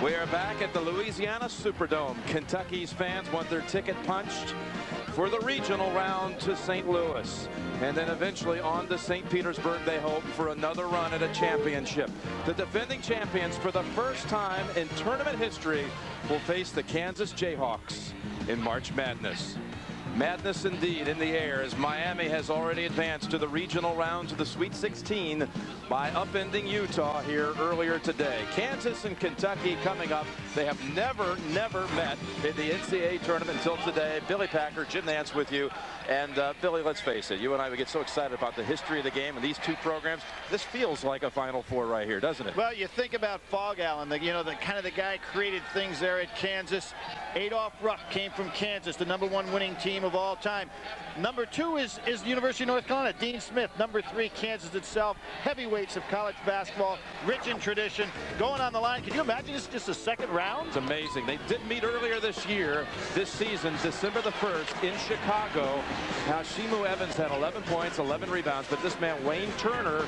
We are back at the Louisiana Superdome. Kentucky's fans want their ticket punched for the regional round to St. Louis. And then eventually on to St. Petersburg, they hope, for another run at a championship. The defending champions, for the first time in tournament history, will face the Kansas Jayhawks in March Madness. Madness indeed in the air, as Miami has already advanced to the regional round to the Sweet 16 by upending Utah here earlier today. Kansas and Kentucky coming up. They have never met in the NCAA tournament until today. Billy Packer, Jim Nance with you. And Billy, let's face it, you and I, we get so excited about the history of the game and these two programs. This feels like a Final Four right here, doesn't it? Well, you think about Fog Allen, the kind of the guy created things there at Kansas. Adolph Rupp came from Kansas, the #1 winning team of all time. Number 2 is the University of North Carolina, Dean Smith. Number 3, Kansas itself. Heavyweights of college basketball, rich in tradition, going on the line. Can you imagine this is just a second round? It's amazing. They did meet earlier this season, December the 1st in Chicago. Now, Shimu Evans had 11 points, 11 rebounds, but this man, Wayne Turner,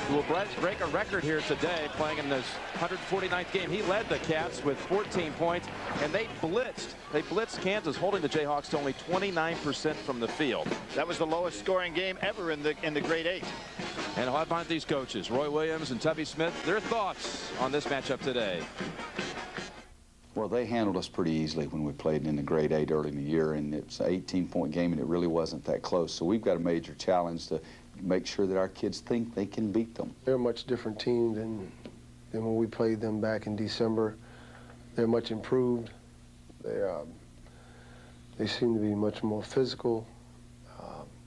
who will break a record here today, playing in this 149th game. He led the Cats with 14 points, and they blitzed. They blitzed Kansas, holding the Jayhawks to only 29% from the field. That was the lowest scoring game ever in the grade 8. And how about these coaches, Roy Williams and Tubby Smith? Their thoughts on this matchup today. Well, they handled us pretty easily when we played in the grade 8 early in the year, and it's an 18-point game, and it really wasn't that close. So we've got a major challenge to make sure that our kids think they can beat them. They're a much different team than when we played them back in December. They're much improved. They seem to be much more physical,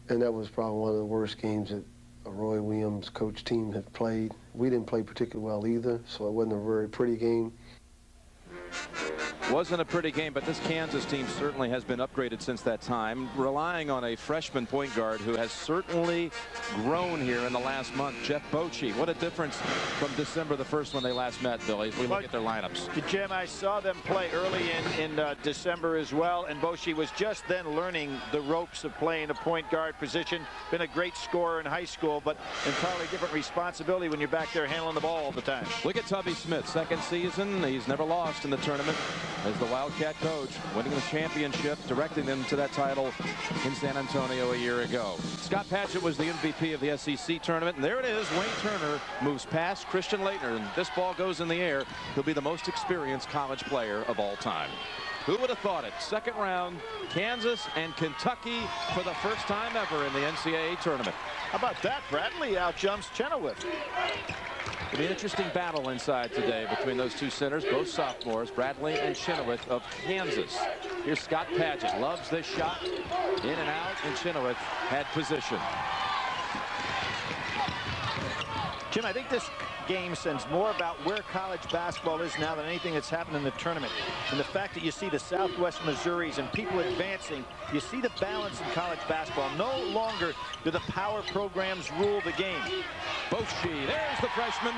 and that was probably one of the worst games that a Roy Williams coach team had played. We didn't play particularly well either, so it wasn't a very pretty game. Wasn't a pretty game, but this Kansas team certainly has been upgraded since that time, relying on a freshman point guard who has certainly grown here in the last month, Jeff Bochy. What a difference from December the 1st when they last met, Billy, if we look at their lineups. Jim, I saw them play early in December as well, and Bochy was just then learning the ropes of playing a point guard position. Been a great scorer in high school, but entirely different responsibility when you're back there handling the ball all the time. Look at Tubby Smith, second season. He's never lost in the tournament as the Wildcat coach, winning the championship, directing them to that title in San Antonio a year ago. Scott Padgett was the MVP of the SEC tournament, and there it is. Wayne Turner moves past Christian Laettner, and this ball goes in the air. He'll be the most experienced college player of all time. Who would have thought it? Second round, Kansas and Kentucky for the first time ever in the NCAA tournament. How about that? Bradley outjumps Chenoweth. It'll be an interesting battle inside today between those two centers, both sophomores, Bradley and Chenoweth of Kansas. Here's Scott Padgett, loves this shot, in and out, and Chenoweth had position. Jim, I think this game sends more about where college basketball is now than anything that's happened in the tournament. And the fact that you see the Southwest Missouris and people advancing, you see the balance in college basketball. No longer do the power programs rule the game. Bochy, there's the freshman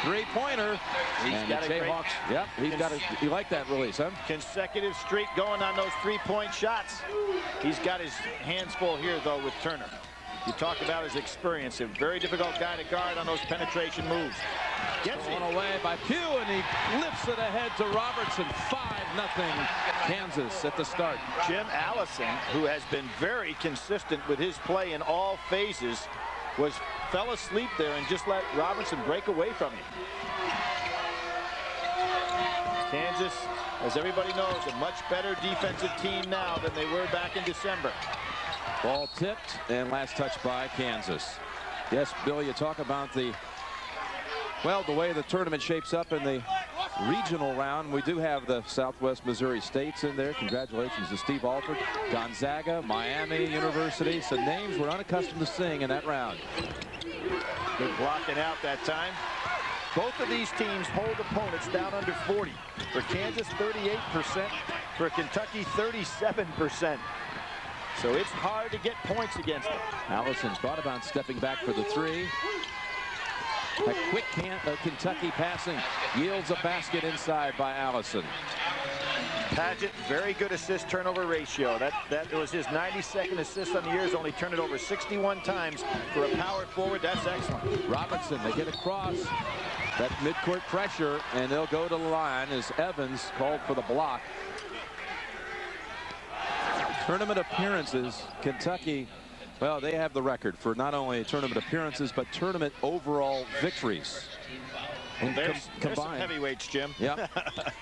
three-pointer. And the Jayhawks, yep, he liked that release, huh? Consecutive streak going on those three-point shots. He's got his hands full here, though, with Turner. You talk about his experience, a very difficult guy to guard on those penetration moves. Gets one away by Pugh, and he lifts it ahead to Robertson. 5-0 Kansas at the start. Jim Allison, who has been very consistent with his play in all phases, fell asleep there and just let Robertson break away from him. Kansas, as everybody knows, a much better defensive team now than they were back in December. Ball tipped, and last touch by Kansas. Yes, Bill, you talk about the way the tournament shapes up in the regional round. We do have the Southwest Missouri States in there. Congratulations to Steve Alford, Gonzaga, Miami University. Some names we're unaccustomed to seeing in that round. Good blocking out that time. Both of these teams hold opponents down under 40. For Kansas, 38%. For Kentucky, 37%. So it's hard to get points against them. Allison thought about stepping back for the three. A quick Kentucky passing yields a basket inside by Allison. Padgett, very good assist-turnover ratio. That was his 92nd assist on the year. He's only turned it over 61 times for a power forward. That's excellent. Robertson, they get across. that midcourt pressure, and they'll go to the line as Evans called for the block. Tournament appearances, Kentucky, well, they have the record for not only tournament appearances, but tournament overall victories. And there's some heavyweights, Jim. Yeah.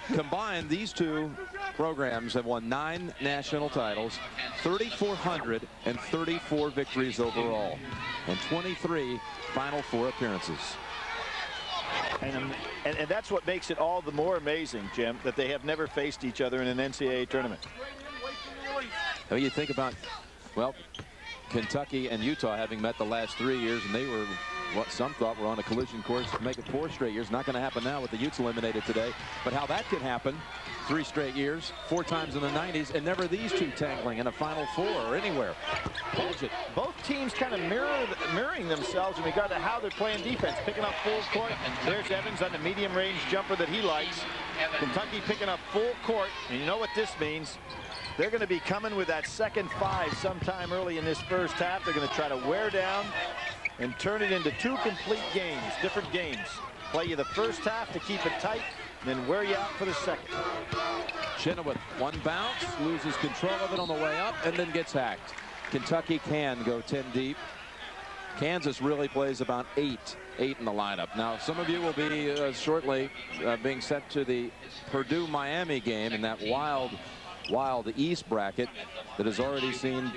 Combined, these two programs have won 9 national titles, 3,434 victories overall, and 23 Final Four appearances. And that's what makes it all the more amazing, Jim, that they have never faced each other in an NCAA tournament. Well, you think about, well, Kentucky and Utah having met the last 3 years, and they were what some thought were on a collision course to make it 4 straight years. Not going to happen now with the Utes eliminated today. But how that could happen, 3 straight years, 4 times in the 90s, and never these two tangling in a Final Four or anywhere. Both teams kind of mirroring themselves in regard to how they're playing defense, picking up full court. There's Evans on the medium range jumper that he likes. Kentucky picking up full court, and you know what this means. They're going to be coming with that second 5 sometime early in this first half. They're going to try to wear down and turn it into 2 complete games, different games. Play you the first half to keep it tight, and then wear you out for the second. Chenoweth, 1 bounce, loses control of it on the way up, and then gets hacked. Kentucky can go 10 deep. Kansas really plays about 8 in the lineup. Now, some of you will be shortly being sent to the Purdue-Miami game in that wild East bracket that has already seen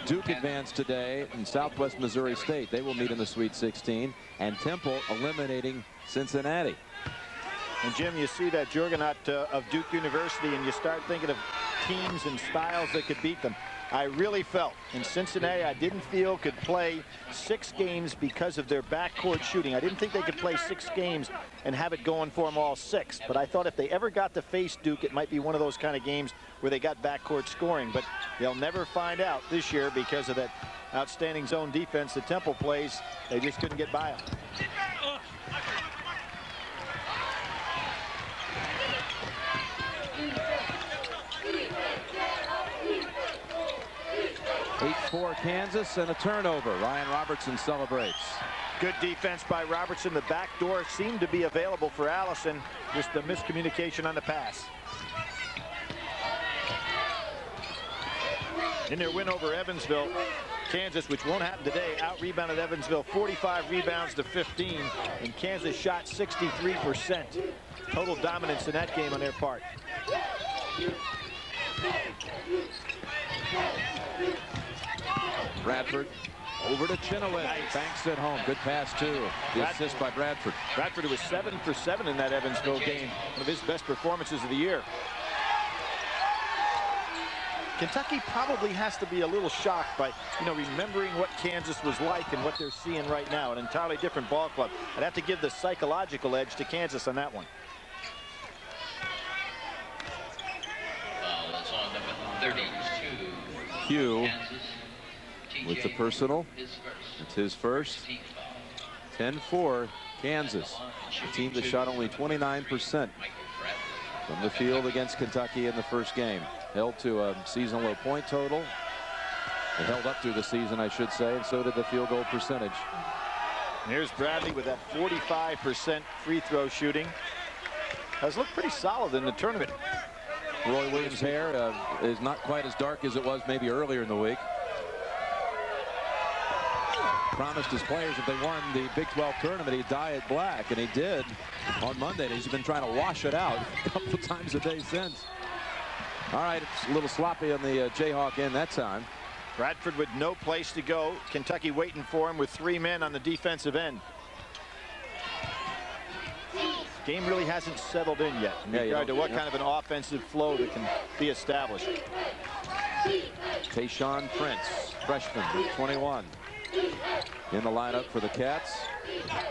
Duke advance today and Southwest Missouri State. They will meet in the Sweet 16, and Temple eliminating Cincinnati. And Jim, you see that juggernaut of Duke University, and you start thinking of teams and styles that could beat them. I really felt in Cincinnati, I didn't feel could play 6 games because of their backcourt shooting. I didn't think they could play 6 games and have it going for them all 6. But I thought if they ever got to face Duke, it might be one of those kind of games where they got backcourt scoring. But they'll never find out this year because of that outstanding zone defense that Temple plays. They just couldn't get by them. 8-4 Kansas and a turnover. Ryan Robertson celebrates. Good defense by Robertson. The back door seemed to be available for Allison. Just the miscommunication on the pass. In their win over Evansville, Kansas, which won't happen today, out-rebounded Evansville 45 rebounds to 15, and Kansas shot 63%. Total dominance in that game on their part. Bradford over to Chenoweth. Nice. Banks it home. Good pass, too. The assist by Bradford. Bradford was 7 for 7 in that Evansville game. One of his best performances of the year. Kentucky probably has to be a little shocked by, remembering what Kansas was like and what they're seeing right now. An entirely different ball club. I'd have to give the psychological edge to Kansas on that one. Hugh with the personal. It's his first. 10-4 Kansas. A team that shot only 29% from the field against Kentucky in the first game. Held to a season low point total. It held up through the season, I should say, and so did the field goal percentage. Here's Bradley with that 45% free throw shooting. Has looked pretty solid in the tournament. Roy Williams' hair is not quite as dark as it was maybe earlier in the week. Promised his players if they won the Big 12 tournament, he'd dye it black, and he did on Monday. He's been trying to wash it out a couple times a day since. All right, it's a little sloppy on the Jayhawk end that time. Bradford with no place to go. Kentucky waiting for him with 3 men on the defensive end. Game really hasn't settled in yet in regard to what kind of an offensive flow that can be established. Tayshaun Prince, freshman, 21, in the lineup for the Cats.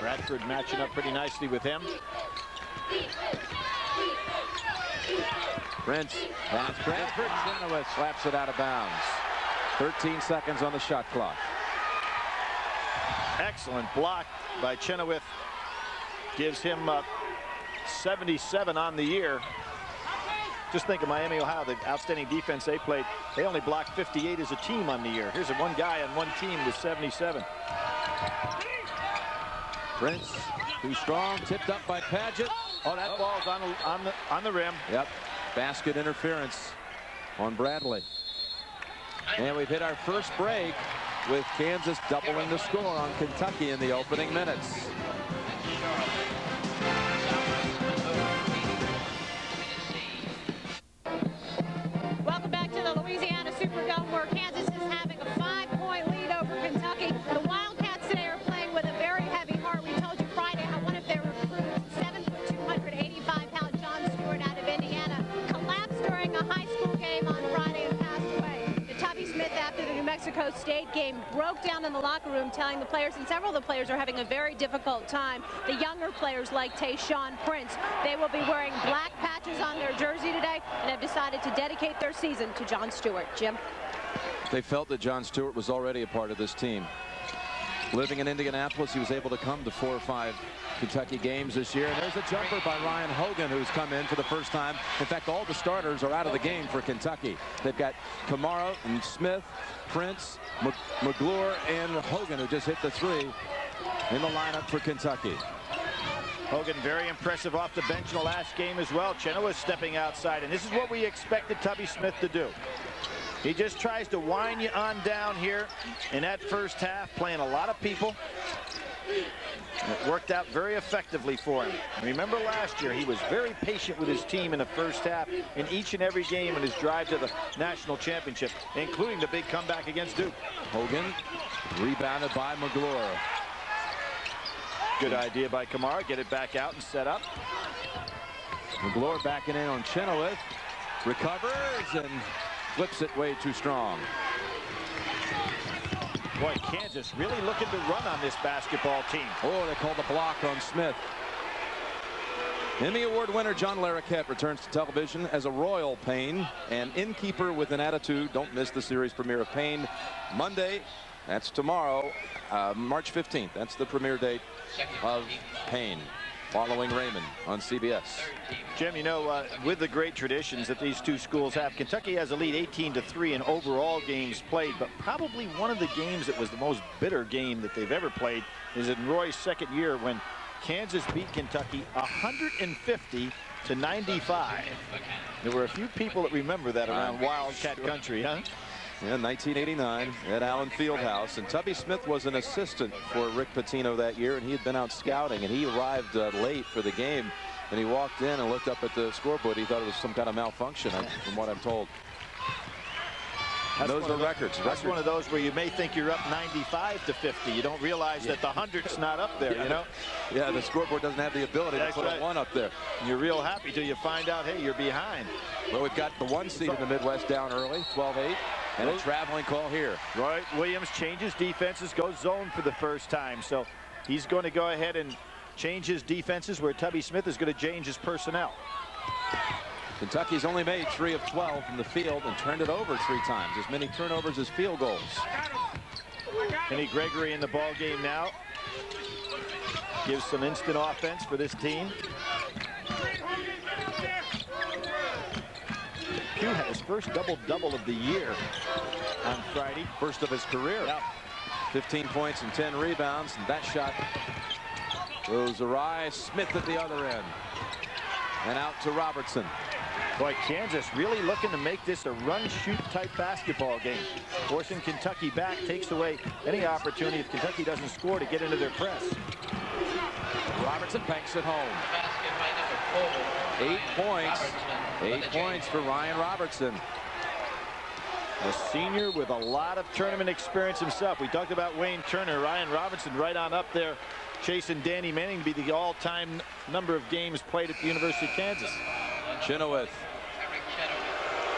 Bradford matching up pretty nicely with him. Prince, pass Bradford, Chenoweth slaps it out of bounds. 13 seconds on the shot clock. Excellent block by Chenoweth. Gives him 77 on the year. Just think of Miami, Ohio, the outstanding defense they played. They only blocked 58 as a team on the year. Here's one guy on one team with 77. Prince, too strong, tipped up by Padgett. Oh, that ball's on the rim. Yep, basket interference on Bradley. And we've hit our first break with Kansas doubling the score on Kentucky in the opening minutes. Welcome back to the Louisiana Superdome, where Kansas is having a 5-point lead over Kentucky. The Wildcats today are playing with a very heavy heart. We told you Friday how one of their recruits, 7'2", 285-pound John Stewart out of Indiana, collapsed during a high school game on Friday and passed away. Tubby Smith, after the New Mexico State game, broke down in the locker room telling the players, and several of the players are having a very difficult time. The younger players like Tayshaun Prince, they will be wearing black patches on their jersey today and have decided to dedicate their season to John Stewart. Jim? They felt that John Stewart was already a part of this team. Living in Indianapolis, he was able to come to 4 or 5 Kentucky games this year. And there's a jumper by Ryan Hogan, who's come in for the first time. In fact, all the starters are out of the game for Kentucky. They've got Kamara and Smith, Prince, McGlure, and Hogan, who just hit the 3 in the lineup for Kentucky. Hogan very impressive off the bench in the last game as well. Chenoweth stepping outside, and this is what we expected Tubby Smith to do. He just tries to wind you on down here in that first half, playing a lot of people. It worked out very effectively for him. Remember last year, he was very patient with his team in the first half in each and every game in his drive to the national championship, including the big comeback against Duke. Hogan rebounded by McGlure. Good idea by Kamara. Get it back out and set up. McGlure backing in on Chenoweth. Recovers and flips it way too strong. Boy, Kansas really looking to run on this basketball team. Oh, they called the block on Smith. Emmy Award winner John Larroquette returns to television as a Royal Pain, and innkeeper with an attitude. Don't miss the series premiere of Pain Monday. That's tomorrow, March 15th. That's the premiere date of Pain, following Raymond on CBS. Jim, you know, with the great traditions that these two schools have, Kentucky has a lead 18-3 in overall games played, but probably one of the games that was the most bitter game that they've ever played is in Roy's second year when Kansas beat Kentucky 150-95. There were a few people that remember that around Wildcat country, huh? Yeah, 1989 at Allen Fieldhouse, and Tubby Smith was an assistant for Rick Pitino that year, and he had been out scouting, and he arrived late for the game, and he walked in and looked up at the scoreboard. He thought it was some kind of malfunction, from what I'm told. Those are records. That's one of those where you may think you're up 95-50. You don't realize that the 100's not up there, you know? Yeah, the scoreboard doesn't have the ability to put a 1 up there. And you're real happy till you find out, hey, you're behind. Well, we've got the 1 seed in the Midwest down early, 12-8, and a traveling call here. Roy Williams changes defenses, goes zone for the first time. So he's going to go ahead and change his defenses, where Tubby Smith is going to change his personnel. Kentucky's only made 3 of 12 from the field and turned it over 3 times, as many turnovers as field goals. Kenny Gregory in the ball game now. Gives some instant offense for this team. Pugh had his first double-double of the year on Friday. First of his career. Yep. 15 points and 10 rebounds, and that shot goes awry. Smith at the other end. And out to Robertson. Boy, Kansas really looking to make this a run-shoot type basketball game. Forcing Kentucky back takes away any opportunity if Kentucky doesn't score to get into their press. Robertson banks it home. 8 points. 8 points for Ryan Robertson. A senior with a lot of tournament experience himself. We talked about Wayne Turner. Ryan Robertson right on up there, chasing Danny Manning to be the all-time number of games played at the University of Kansas. Chenoweth.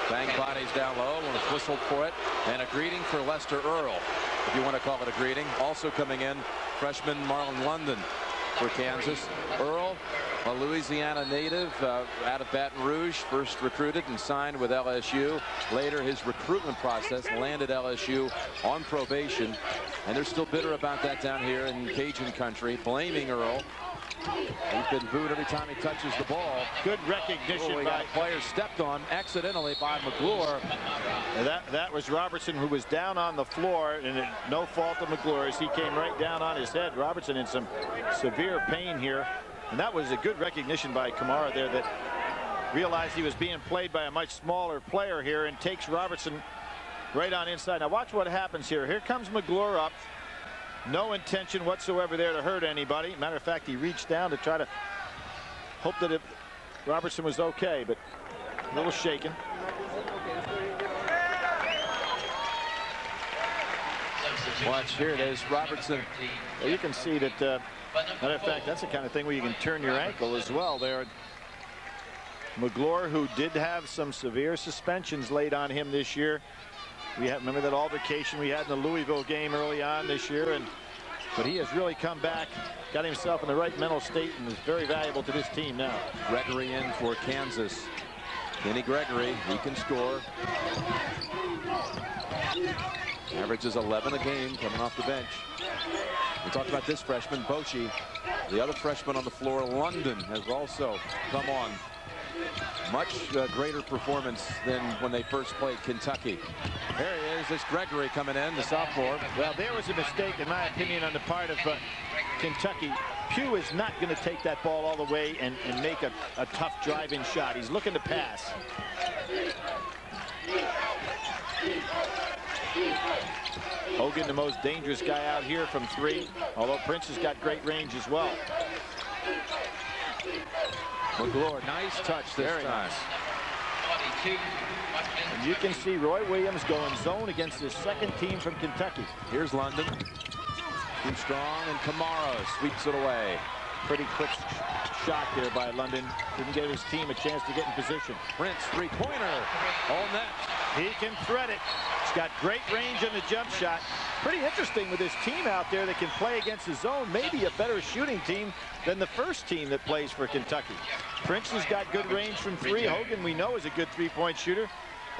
Bang bodies down low. One was whistled for it. And a greeting for Lester Earl, if you want to call it a greeting. Also coming in, freshman Marlon London for Kansas. Earl, a Louisiana native out of Baton Rouge, first recruited and signed with LSU. Later, his recruitment process landed LSU on probation. And they're still bitter about that down here in Cajun country, blaming Earl He's been booed every time he touches the ball. Good recognition We by got a player stepped on accidentally by McGlure. that was Robertson, who was down on the floor, and no fault of McGlure's. He came right down on his head. Robertson in some severe pain here, and that was a good recognition by Kamara there, that realized he was being played by a much smaller player here and takes Robertson right on inside. Now watch what happens here. Here comes McGlure up. No intention whatsoever there to hurt anybody. Matter of fact, he reached down to try to hope that Robertson was okay, but a little shaken. Watch here it is, Robertson. Well, you can see that, matter of fact, that's the kind of thing where you can turn your ankle as well there. McGlure, who did have some severe suspensions laid on him this year. Remember that altercation we had in the Louisville game early on this year, but he has really come back, got himself in the right mental state, and is very valuable to this team now. Gregory in for Kansas. Kenny Gregory, he can score. Averages 11 a game coming off the bench. We talked about this freshman, Boshi. The other freshman on the floor, London, has also come on. Much greater performance than when they first played Kentucky. There he is. This Gregory coming in, the sophomore. Well, there was a mistake, in my opinion, on the part of Kentucky. Pugh is not going to take that ball all the way and make a tough driving shot. He's looking to pass. Hogan, the most dangerous guy out here from three, although Prince has got great range as well. McGlure, nice touch this time. Nice. And you can see Roy Williams going zone against his second team from Kentucky. Here's London. Too strong, and Kamara sweeps it away. Pretty quick shot there by London. Didn't give his team a chance to get in position. Prince, three-pointer, all net. He can thread it. He's got great range on the jump shot. Pretty interesting with this team out there that can play against the zone. Maybe a better shooting team than the first team that plays for Kentucky. Prince has got good range from three. Hogan, we know, is a good three-point shooter.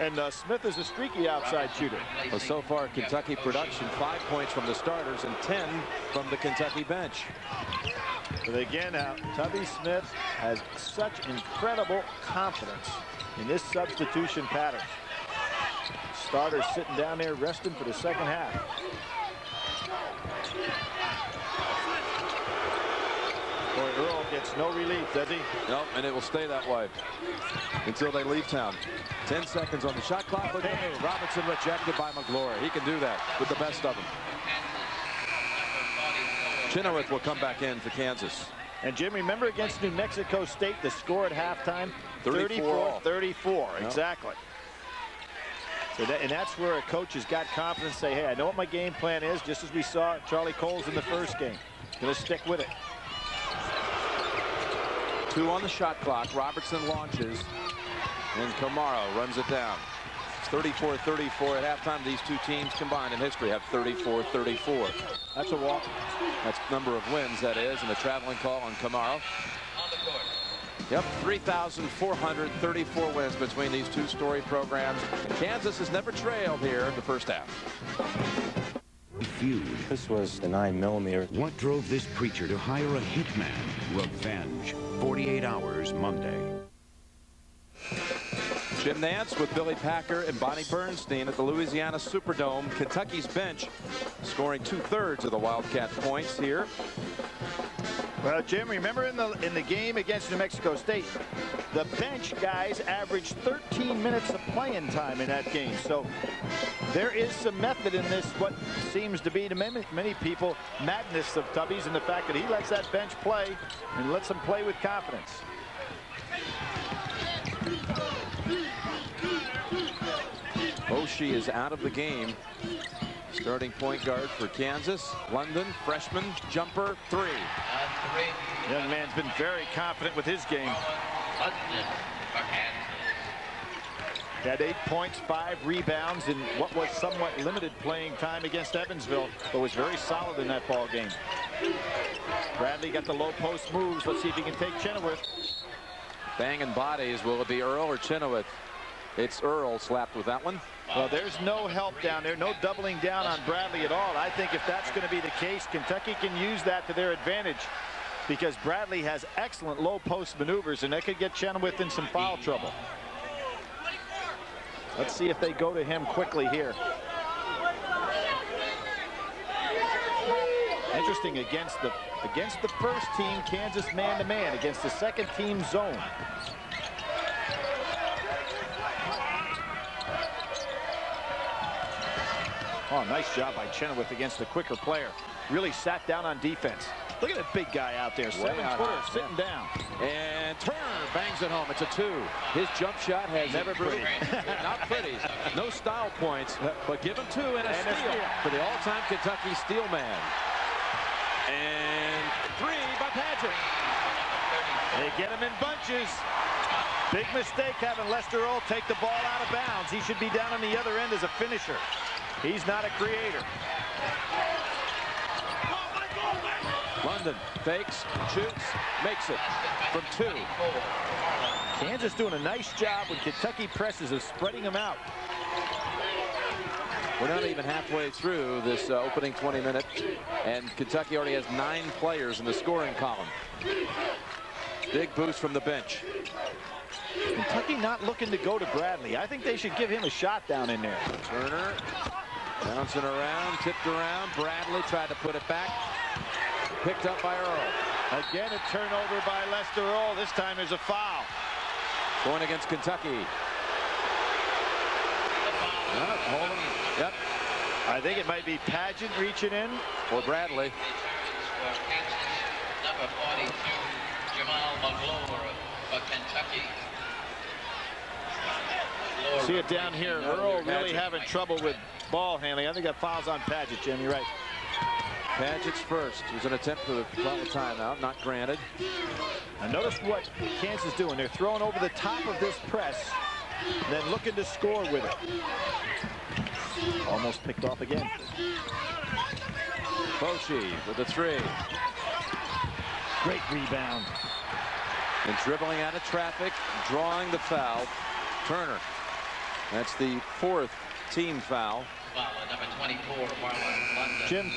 And Smith is a streaky outside shooter. Well, so far, Kentucky production, 5 points from the starters and 10 from the Kentucky bench. But again, Tubby Smith has such incredible confidence in this substitution pattern. Starters sitting down there resting for the second half. Boy, Earl gets no relief, does he? Nope, and it will stay that way until they leave town. 10 seconds on the shot clock. Look at him. Robinson rejected by McGlure. He can do that with the best of them. Chenoweth will come back in for Kansas. And Jim, remember against New Mexico State, the score at halftime? 34. Yep. Exactly. So and that's where a coach has got confidence, say, hey, I know what my game plan is, just as we saw Charlie Coles in the first game. Going to stick with it. 2 on the shot clock. Robertson launches, and Kamara runs it down. It's 34-34 at halftime. These two teams combined in history have 34-34. That's a walk. That's the number of wins, that is, and a traveling call on Kamara. Yep, 3,434 wins between these two storied programs. Kansas has never trailed here in the first half. Feud. This was the 9mm. What drove this preacher to hire a hitman? Revenge. 48 Hours Monday. Jim Nance with Billy Packer and Bonnie Bernstein at the Louisiana Superdome. Kentucky's bench scoring 2/3 of the Wildcats' points here. Well, Jim, remember in the game against New Mexico State, the bench guys averaged 13 minutes of playing time in that game. So there is some method in this, what seems to be to many people madness of Tubby's, and the fact that he lets that bench play and lets them play with confidence. Boshi is out of the game. Starting point guard for Kansas. London, freshman, jumper, 3. Young man's been very confident with his game. Had 8 points, 5 rebounds in what was somewhat limited playing time against Evansville, but was very solid in that ball game. Bradley got the low post moves. Let's see if he can take Chenoweth. Banging bodies. Will it be Earl or Chenoweth? It's Earl slapped with that one. Well, there's no help down there, no doubling down on Bradley at all. I think if that's going to be the case, Kentucky can use that to their advantage. because Bradley has excellent low post maneuvers, and that could get Chenoweth in some foul trouble. Let's see if they go to him quickly here. Interesting, against the first team, Kansas man-to-man, against the second team zone. Oh, nice job by Chenoweth against the quicker player. Really sat down on defense. Look at that big guy out there, 7-footer, sitting down. And Turner bangs it home. It's a 2. His jump shot has Never pretty. Not pretty. No style points, but give him 2 and a steal for the all-time Kentucky steal man. And 3 by Paget. They get him in bunches. Big mistake having Lester Earl take the ball out of bounds. He should be down on the other end as a finisher. He's not a creator. London fakes, shoots, makes it from 2. Kansas doing a nice job when Kentucky presses of spreading them out. We're not even halfway through this opening 20 minutes, and Kentucky already has 9 players in the scoring column. Big boost from the bench. Kentucky not looking to go to Bradley. I think they should give him a shot down in there. Turner bouncing around, tipped around. Bradley tried to put it back. Picked up by Earl. Again, a turnover by Lester Earl. This time there's a foul. Going against Kentucky. Holding. Yep. I think it might be Paget reaching in. Or Bradley. Number 42, Jamal McGlure for Kentucky. See it down here. Earl really having trouble with ball handling. I think that foul's on Paget, Jim. You're right. Paget's first. It was an attempt for the timeout, not granted. Now notice what Kansas is doing. They're throwing over the top of this press, and then looking to score with it. Almost picked off again. Bochy with the 3. Great rebound. And dribbling out of traffic, drawing the foul. Turner. That's the 4th team foul. Number 24, Marlon London. Jim,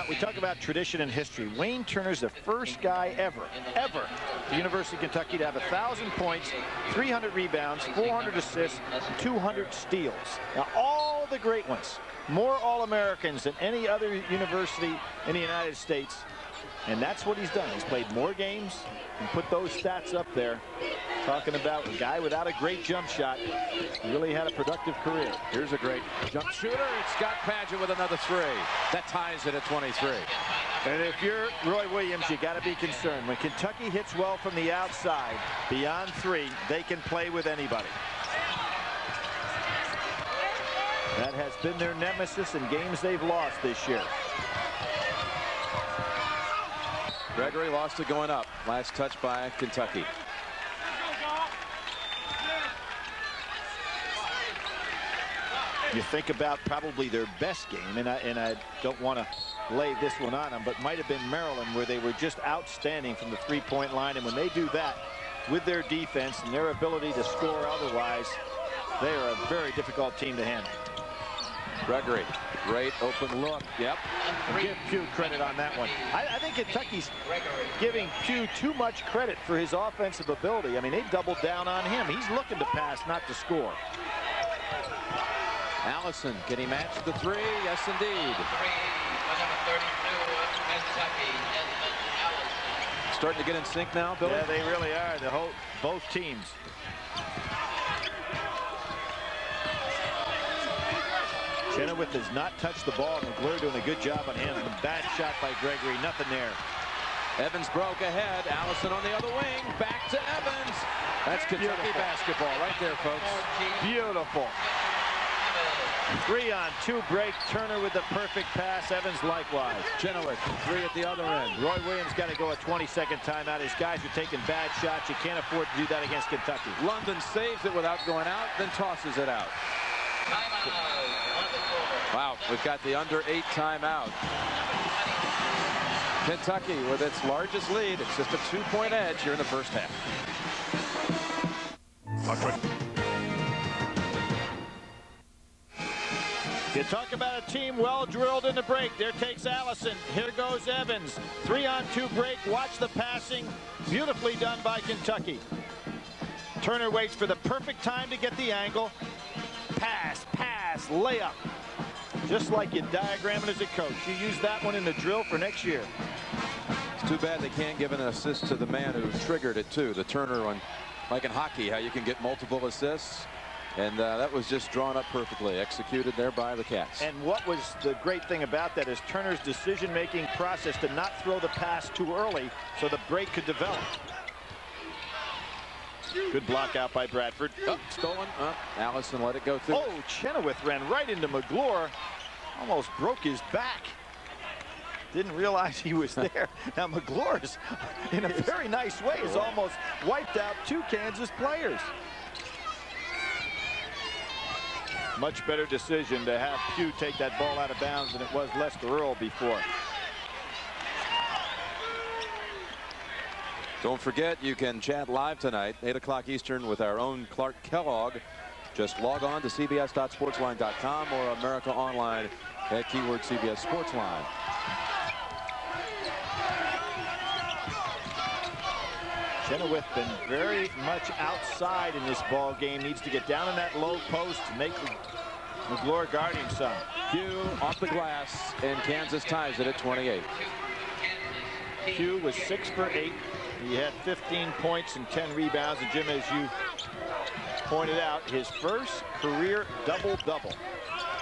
we talk about tradition and history. Wayne Turner's the first guy ever at the University of Kentucky to have 1,000 points, 300 rebounds, 400 assists, 200 steals. Now, all the great ones, more All-Americans than any other university in the United States. And that's what he's done. He's played more games and put those stats up there. Talking about a guy without a great jump shot. He really had a productive career. Here's a great jump shooter. It's Scott Paget with another 3. That ties it at 23. And if you're Roy Williams, you got to be concerned. When Kentucky hits well from the outside, beyond 3, they can play with anybody. That has been their nemesis in games they've lost this year. Gregory lost it going up. Last touch by Kentucky. You think about probably their best game, and I don't want to lay this one on them, but might have been Maryland, where they were just outstanding from the 3-point line. And when they do that with their defense and their ability to score otherwise, they are a very difficult team to handle. Gregory, great open look. Yep. Give Pugh credit on that one. I think Kentucky's giving Pugh too much credit for his offensive ability. I mean, they doubled down on him. He's looking to pass, not to score. Allison, can he match the 3? Yes, indeed. Starting to get in sync now, Billy? Yeah, they really are. Both teams. Chenoweth has not touched the ball. McGlure doing a good job on him. Bad shot by Gregory. Nothing there. Evans broke ahead. Allison on the other wing. Back to Evans. That's Kentucky basketball right there, folks. Beautiful. 3-on-2 break. Turner with the perfect pass. Evans likewise. Chenoweth, 3 at the other end. Roy Williams got to go a 20-second timeout. His guys are taking bad shots. You can't afford to do that against Kentucky. London saves it without going out, then tosses it out. Wow, we've got the under 8 timeout. Kentucky with its largest lead. It's just a 2-point edge here in the first half. You talk about a team well drilled in the break. There takes Allison. Here goes Evans. 3-on-2 break. Watch the passing. Beautifully done by Kentucky. Turner waits for the perfect time to get the angle. Pass, layup. Just like you diagram it as a coach. You use that one in the drill for next year. It's too bad they can't give an assist to the man who triggered it too. The Turner one, like in hockey, how you can get multiple assists. And that was just drawn up perfectly, executed there by the Cats. And what was the great thing about that is Turner's decision-making process to not throw the pass too early so the break could develop. Good block out by Bradford. Oh, stolen. Allison let it go through. Oh, Chenoweth ran right into McGlure. Almost broke his back. Didn't realize he was there. Now McGlure's, in a very nice way, has almost wiped out 2 Kansas players. Much better decision to have Pugh take that ball out of bounds than it was Lester Earl before. Don't forget, you can chat live tonight, 8 o'clock Eastern, with our own Clark Kellogg. Just log on to cbs.sportsline.com or America Online at keyword CBS Sportsline. Chenoweth been very much outside in this ball game. Needs to get down in that low post to make McGlure guard him some. Pugh off the glass, and Kansas ties it at 28. Pugh was 6 for 8. He had 15 points and 10 rebounds. And Jim, as you pointed out, his first career double-double.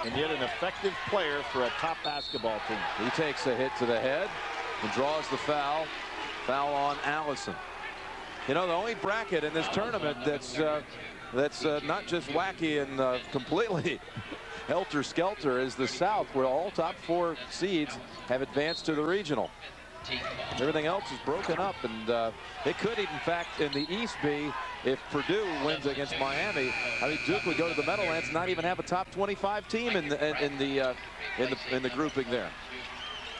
And yet an effective player for a top basketball team. He takes a hit to the head and draws the foul. Foul on Allison. You know, the only bracket in this tournament that's not just wacky and completely helter-skelter is the South, where all top 4 seeds have advanced to the regional. Everything else is broken up, and it could, in fact, in the East be, if Purdue wins against Miami, I mean, Duke would go to the Meadowlands, not even have a top 25 team in the grouping there.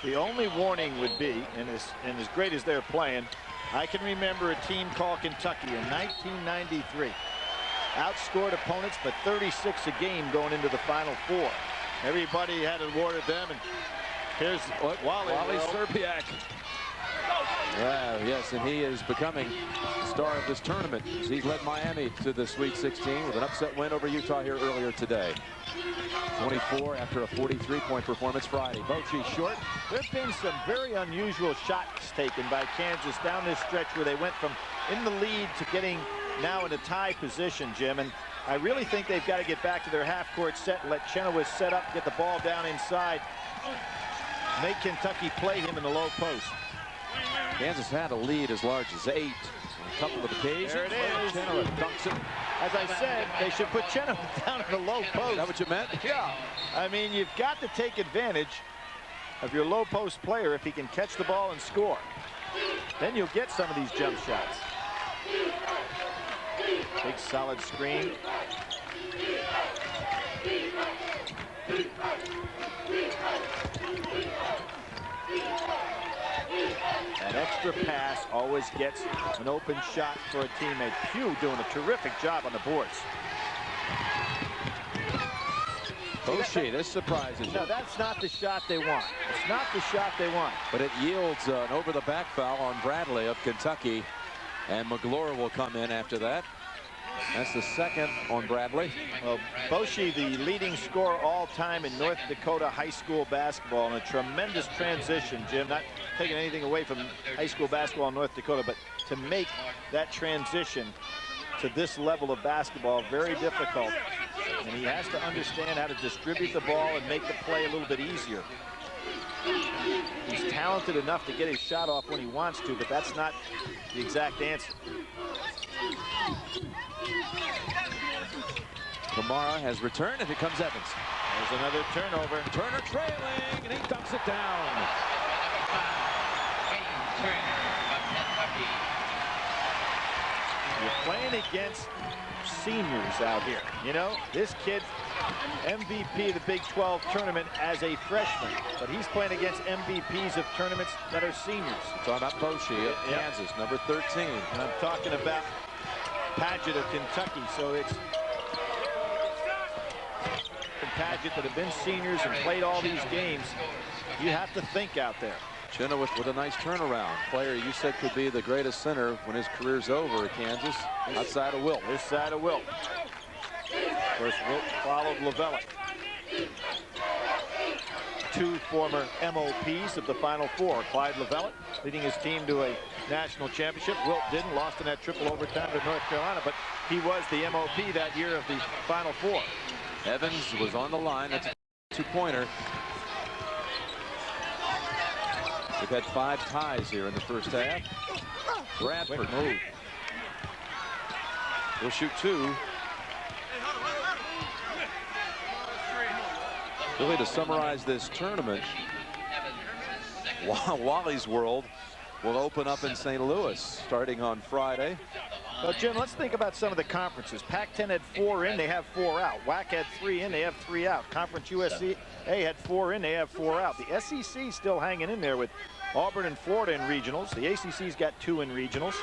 The only warning would be, and as great as they're playing, I can remember a team called Kentucky in 1993. Outscored opponents by 36 a game going into the Final Four. Everybody had awarded them, and here's Wally Serbiak. Yeah, yes, and he is becoming the star of this tournament. He's led Miami to the Sweet 16 with an upset win over Utah here earlier today. 24 after a 43-point performance Friday. Bochy short. There have been some very unusual shots taken by Kansas down this stretch where they went from in the lead to getting now in a tie position, Jim. And I really think they've got to get back to their half-court set, let Chenoweth set up, get the ball down inside, make Kentucky play him in the low post. Kansas had a lead as large as 8 on a couple of occasions. There it is. Chenoweth dunks it. As I said, they should put Chenoweth down in the low post. Is that what you meant? Yeah. I mean, you've got to take advantage of your low post player if he can catch the ball and score. Then you'll get some of these jump shots. Big solid screen. That extra pass always gets an open shot for a teammate. Pugh doing a terrific job on the boards. Bochy, this surprises you. No, that's not the shot they want. It's not the shot they want. But it yields an over-the-back foul on Bradley of Kentucky. And McGlure will come in after that. That's the second on Bradley. Well, Bochy, the leading scorer all time in North Dakota high school basketball, and a tremendous transition, Jim. Not taking anything away from high school basketball in North Dakota, but to make that transition to this level of basketball very difficult. And he has to understand how to distribute the ball and make the play a little bit easier. He's talented enough to get his shot off when he wants to, but that's not the exact answer. Kamara has returned, and here comes Evans. There's another turnover. Turner trailing, and he dumps it down. You're playing against seniors out here. You know, this kid, MVP of the Big 12 tournament as a freshman, but he's playing against MVPs of tournaments that are seniors. Talking about Bochy of Kansas, number 13. And I'm talking about Padgett of Kentucky, so it's Paget that have been seniors and played all these games. You have to think out there. Chenoweth with a nice turnaround. Player you said could be the greatest center when his career's over at Kansas. Outside of Wilt. This side of Wilt. First Wilt followed Lavella. Two former MOPs of the Final Four. Clyde Lavella leading his team to a national championship. Wilt didn't, lost in that triple overtime to North Carolina, but he was the MOP that year of the Final Four. Evans was on the line. That's a two-pointer. We've had 5 ties here in the first half. Bradford move. We'll shoot 2. Really, to summarize this tournament, Wally's World will open up in St. Louis starting on Friday. Well, Jim, let's think about some of the conferences. Pac-10 had 4 in, they have 4 out. WAC had 3 in, they have 3 out. Conference USA had 4 in, they have 4 out. The SEC still hanging in there with Auburn and Florida in regionals. The ACC's got 2 in regionals.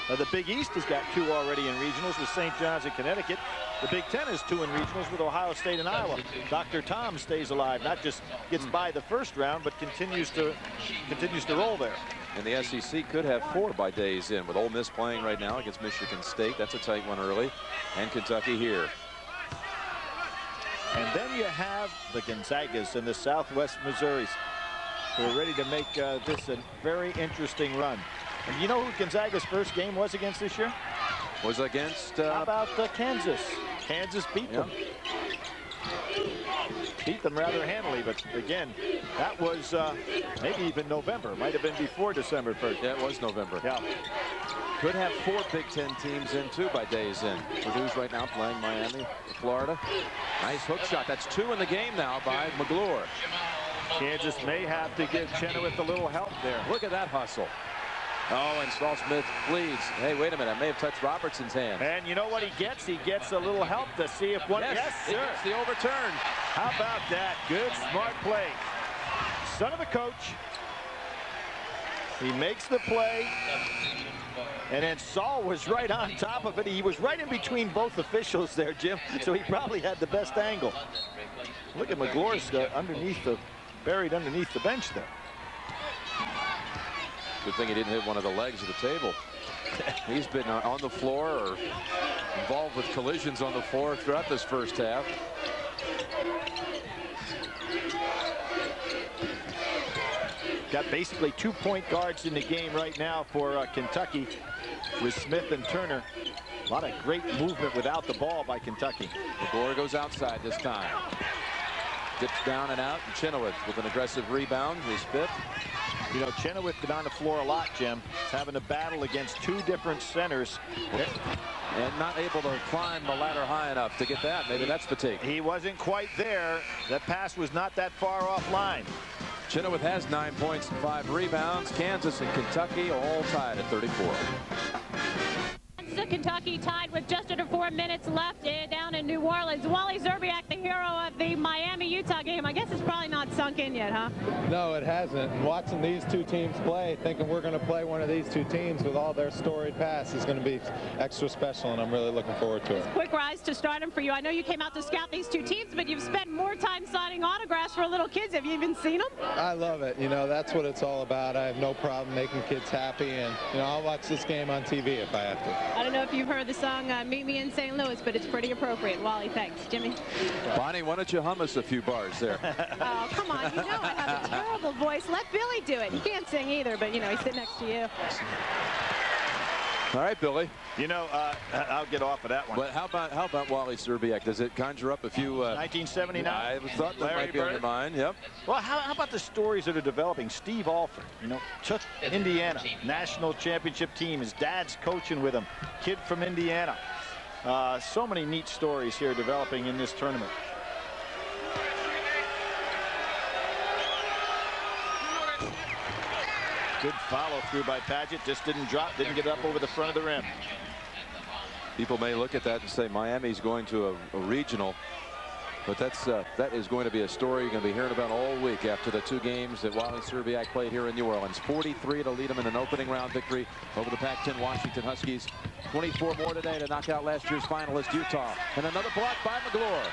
The Big East has got 2 already in regionals with St. John's and Connecticut. The Big Ten has 2 in regionals with Ohio State and Iowa. Dr. Tom stays alive, not just gets by the first round, but continues to roll there. And the SEC could have 4 by days in, with Ole Miss playing right now against Michigan State. That's a tight one early. And Kentucky here. And then you have the Gonzagas and the Southwest Missouris who are ready to make this a very interesting run. And you know who Gonzaga's first game was against this year? Was against... How about Kansas? Kansas beat them. Beat them rather handily, but again, that was maybe even November. Might have been before December 1st. Yeah, it was November. Yeah. Could have 4 Big Ten teams in, too, by days in. Purdue's right now playing Miami, Florida. Nice hook shot. That's 2 in the game now by McGlure. Kansas may have to give Chenoweth a little help there. Look at that hustle. Oh, and Saul Smith bleeds. Hey, wait a minute. I may have touched Robertson's hand. And you know what he gets? He gets a little help to see if one... Yes, sir. It's the overturn. How about that? Good, smart play. Son of a coach. He makes the play. And then Saul was right on top of it. He was right in between both officials there, Jim. So he probably had the best angle. Look at McGlure's buried underneath the bench there. Good thing he didn't hit one of the legs of the table. He's been on the floor or involved with collisions on the floor throughout this first half. Got basically 2 point guards in the game right now for Kentucky with Smith and Turner. A lot of great movement without the ball by Kentucky. McGlure goes outside this time. Dips down and out, and Chenoweth with an aggressive rebound, his 5th. You know, Chenoweth been on the floor a lot, Jim. He's having a battle against 2 different centers. And not able to climb the ladder high enough to get that. Maybe that's fatigue. He wasn't quite there. That pass was not that far offline. Chenoweth has 9 points and 5 rebounds. Kansas and Kentucky all tied at 34. Kentucky tied with just under 4 minutes left down in New Orleans. Wally Szczerbiak, the hero of the Miami-Utah game. I guess it's probably not sunk in yet, huh? No, it hasn't. And watching these 2 teams play, thinking we're going to play one of these 2 teams with all their storied past is going to be extra special, and I'm really looking forward to it. Quick rise to stardom for you. I know you came out to scout these 2 teams, but you've spent more time signing autographs for little kids. Have you even seen them? I love it. You know, that's what it's all about. I have no problem making kids happy, and, you know, I'll watch this game on TV if I have to. I don't know if you've heard the song Meet Me in St. Louis, but it's pretty appropriate. Wally, thanks. Jimmy? Bonnie, why don't you hum us a few bars there? Oh, come on. You know I have a terrible voice. Let Billy do it. He can't sing either, but, you know, he's sitting next to you. All right, Billy. You know, I'll get off of that one. But how about Wally Szczerbiak? Does it conjure up a few... 1979. I thought that might be on your mind. Yep. Well, how about the stories that are developing? Steve Alford, you know, took Indiana, national championship team. His dad's coaching with him. Kid from Indiana. So many neat stories here developing in this tournament. Good follow through by Paget. Just didn't drop, didn't get up over the front of the rim. People may look at that and say Miami's going to a regional, but that is going to be a story you're going to be hearing about all week after the 2 games that Wally Szczerbiak played here in New Orleans. 43 to lead them in an opening round victory over the Pac-10 Washington Huskies. 24 more today to knock out last year's finalist Utah. And another block by McGlure.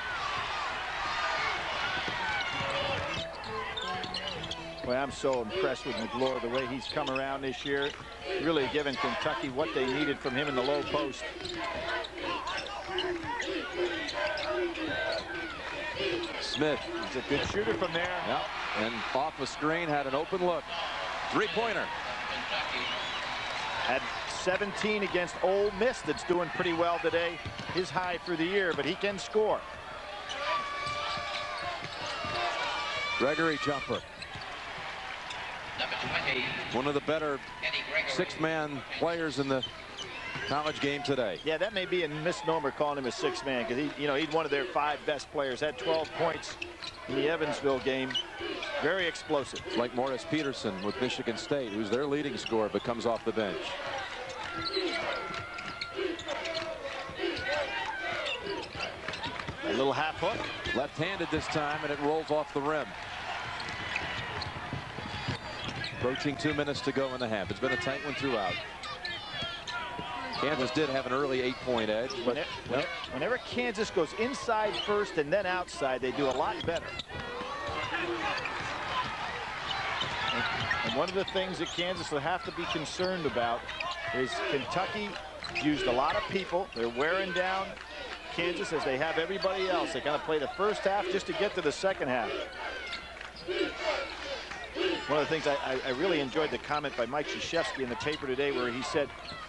Well, I'm so impressed with McGlure, the way he's come around this year, really giving Kentucky what they needed from him in the low post. Smith. He's a good shooter from there. Yep. And off a screen, had an open look. Three-pointer. Had 17 against Ole Miss. That's doing pretty well today. His high for the year, but he can score. Gregory jumper. Number 20. One of the better six-man players in the college game today. Yeah, that may be a misnomer calling him a six-man, because he's one of their 5 best players. Had 12 points in the Evansville game. Very explosive. It's like Morris Peterson with Michigan State, who's their leading scorer but comes off the bench. A little half hook. Left-handed this time, and it rolls off the rim. Approaching 2 minutes to go in the half. It's been a tight one throughout. Kansas did have an early 8-point edge, but whenever Kansas goes inside first and then outside, they do a lot better. And one of the things that Kansas will have to be concerned about is Kentucky used a lot of people. They're wearing down Kansas as they have everybody else. They kind of play the first half just to get to the second half. One of the things I really enjoyed the comment by Mike Krzyzewski in the paper today, where he said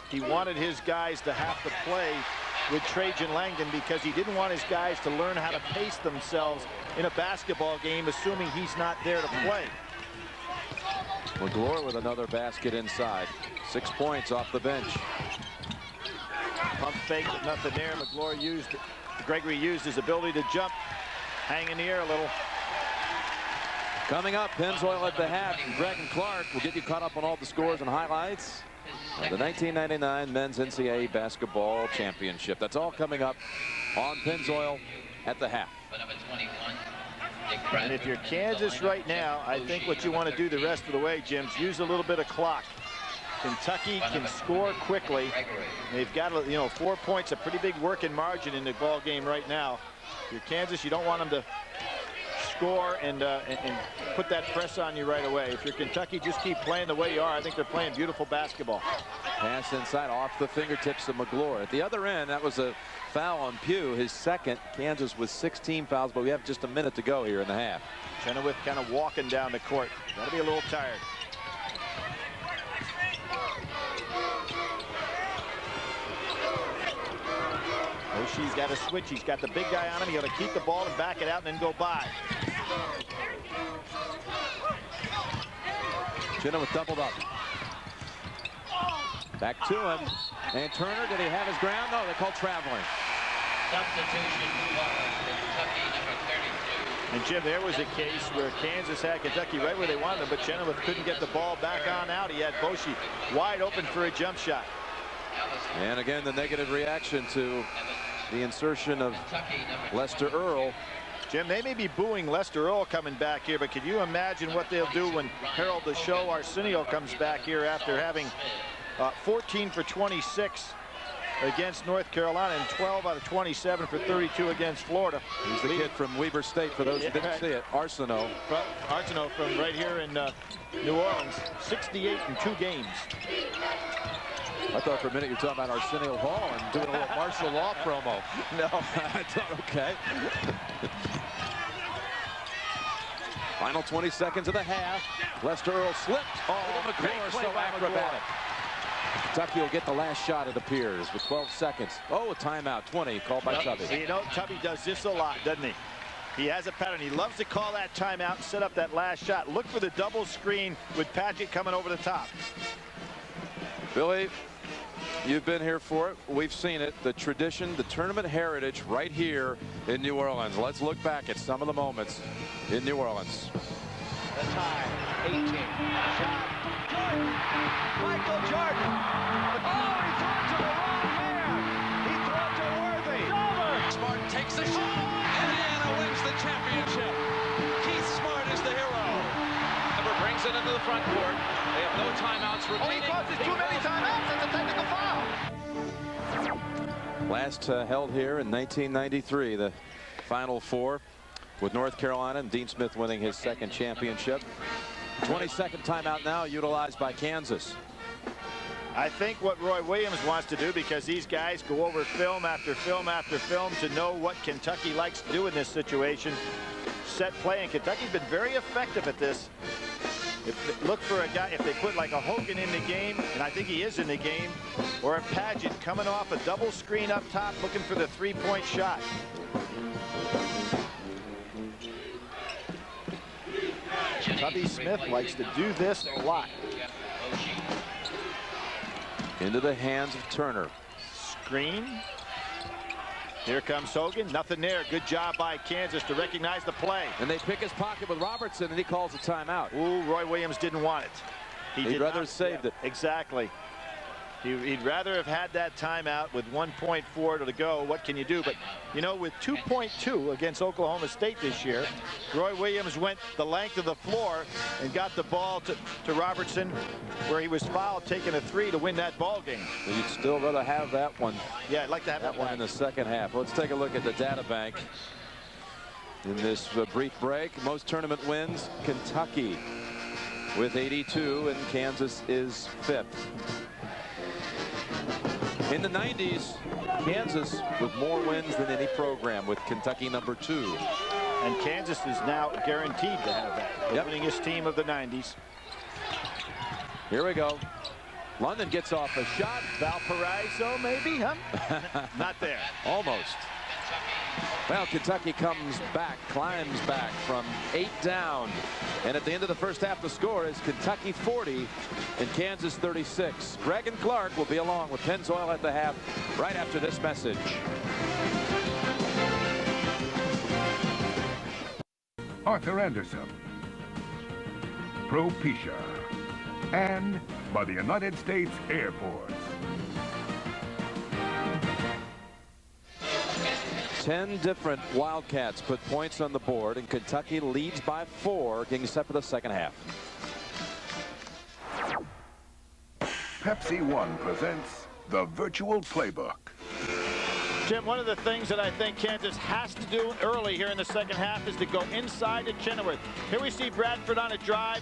he wanted his guys to have to play with Trajan Langdon because he didn't want his guys to learn how to pace themselves in a basketball game, assuming he's not there to play. McGlure with another basket inside. 6 points off the bench. Pump fake, but nothing there. Gregory used his ability to jump, hang in the air a little. Coming up, Pennzoil at the half. Greg and Clark will get you caught up on all the scores and highlights of the 1999 Men's NCAA Basketball Championship. That's all coming up on Pennzoil at the half. And if you're Kansas right now, I think what you want to do the rest of the way, Jim, is use a little bit of clock. Kentucky can score quickly. They've got 4 points, a pretty big working margin in the ball game right now. If you're Kansas, you don't want them to score and put that press on you right away. If you're Kentucky, just keep playing the way you are. I think they're playing beautiful basketball. Pass inside off the fingertips of McGlure. At the other end, that was a foul on Pugh, his second. Kansas with 16 fouls, but we have just a minute to go here in the half. Chenoweth kind of walking down the court. Got to be a little tired. Oshie's got to switch. He's got the big guy on him. He got to keep the ball and back it out and then go by. Chenoweth doubled up. Back to him. And Turner, did he have his ground? No, they called traveling. Substitution for Kentucky, number 32. And Jim, there was a case where Kansas had Kentucky right where they wanted them, but Chenoweth couldn't get the ball back on out. He had Boschee wide open for a jump shot. And again, the negative reaction to the insertion of Lester Earl. Jim, they may be booing Lester Earl coming back here, but can you imagine what they'll do when Harold the Show Arsenio comes back here after having 14 for 26 against North Carolina and 12 out of 27 for 32 against Florida. He's the kid from Weber State, for those who didn't see it. Arsenault. Arsenault from right here in New Orleans. 68 in 2 games. I thought for a minute you were talking about Arsenio Hall and doing a little martial law promo. No. I thought, okay. Final 20 seconds of the half. Lester Earl slipped. Oh, McGlure so acrobatic. Kentucky will get the last shot, it appears, with 12 seconds. Oh, a timeout, 20, called by Tubby. You know, Tubby does this a lot, doesn't he? He has a pattern. He loves to call that timeout and set up that last shot. Look for the double screen with Paget coming over the top. Billy, you've been here for it. We've seen it. The tradition, the tournament heritage right here in New Orleans. Let's look back at some of the moments in New Orleans. The tie, 18. Shot. Jordan. Michael Jordan. Oh, he threw it to the wrong man. He threw it to Worthy. Over. Smart takes the shot. Indiana wins the championship. Keith Smart is the hero. Number brings it into the front court. They have no timeouts remaining. Oh, he causes too many timeouts. That's a technical foul. Last held here in 1993, the Final Four, with North Carolina and Dean Smith winning his second championship. 22nd timeout now utilized by Kansas. I think what Roy Williams wants to do, because these guys go over film after film after film to know what Kentucky likes to do in this situation. Set play, and Kentucky's been very effective at this. Look for a guy, if they put like a Hogan in the game, and I think he is in the game, or a Paget coming off a double screen up top looking for the three-point shot. Tubby Smith likes to do this a lot. Into the hands of Turner. Screen. Here comes Hogan. Nothing there. Good job by Kansas to recognize the play. And they pick his pocket with Robertson, and he calls a timeout. Ooh, Roy Williams didn't want it. He'd rather saved it. Exactly. He'd rather have had that timeout with 1.4 to go. What can you do? But, you know, with 2.2 against Oklahoma State this year, Roy Williams went the length of the floor and got the ball to Robertson, where he was fouled, taking a three to win that ball game. So you'd still rather have that one. Yeah, I'd like to have that one in the second half. Let's take a look at the data bank. In this brief break, most tournament wins, Kentucky with 82, and Kansas is 5th. In the 90s, Kansas with more wins than any program, with Kentucky number 2. And Kansas is now guaranteed to have that. The winningest team of the 90s. Here we go. London gets off a shot. Valparaiso, maybe, huh? Not there. Almost. Well, Kentucky comes back, climbs back from 8 down. And at the end of the first half, the score is Kentucky 40 and Kansas 36. Greg and Clark will be along with Pennzoil at the half right after this message. Arthur Anderson, Propecia, and by the United States Air Force. 10 different Wildcats put points on the board, and Kentucky leads by 4, getting set for the second half. Pepsi One presents the Virtual Playbook. Jim, one of the things that I think Kansas has to do early here in the second half is to go inside to Chenoweth. Here we see Bradford on a drive,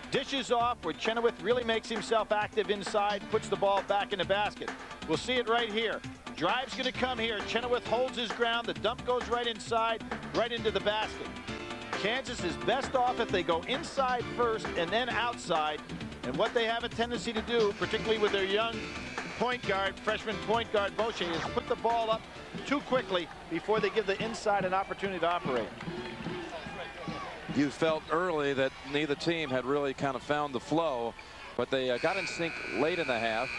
dishes off where Chenoweth really makes himself active inside, puts the ball back in the basket. We'll see it right here. Drive's going to come here. Chenoweth holds his ground. The dump goes right inside, right into the basket. Kansas is best off if they go inside first and then outside. And what they have a tendency to do, particularly with their young point guard, freshman point guard Boucher, is put the ball up too quickly before they give the inside an opportunity to operate. You felt early that neither team had really kind of found the flow, but they got in sync late in the half.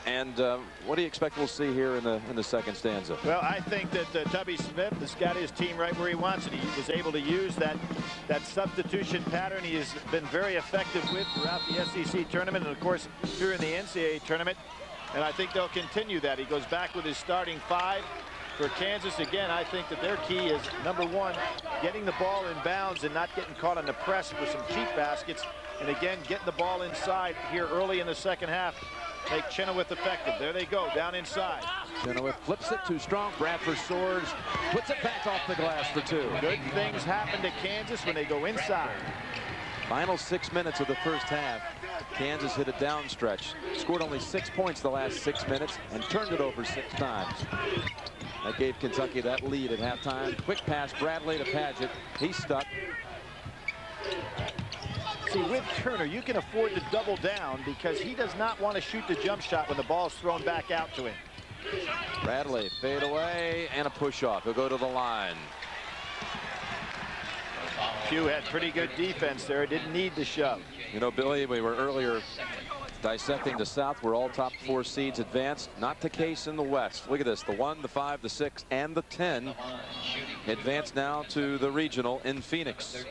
And what do you expect we'll see here in the second stanza? Well, I think that Tubby Smith has got his team right where he wants it. He was able to use that substitution pattern he has been very effective with throughout the SEC tournament, and of course here in the NCAA tournament. And I think they'll continue that. He goes back with his starting 5. For Kansas, again, I think that their key is, number 1, getting the ball in bounds and not getting caught on the press for some cheap baskets. And again, getting the ball inside here early in the second half. Make Chenoweth effective. There they go, down inside. Chenoweth flips it too strong. Bradford soars, puts it back off the glass for 2. Good things happen to Kansas when they go inside. Final 6 minutes of the first half. Kansas hit a down stretch. Scored only 6 points the last 6 minutes and turned it over 6 times. That gave Kentucky that lead at halftime. Quick pass, Bradley to Paget. He's stuck. See, with Turner, you can afford to double down because he does not want to shoot the jump shot when the ball's thrown back out to him. Bradley, fade away, and a push-off. He'll go to the line. Pugh had pretty good defense there. Didn't need the shove. You know, Billy, we were earlier dissecting the South, where all top 4 seeds advanced. Not the case in the West. Look at this. The 1, the 5, the 6, and the 10 advance now to the regional in Phoenix.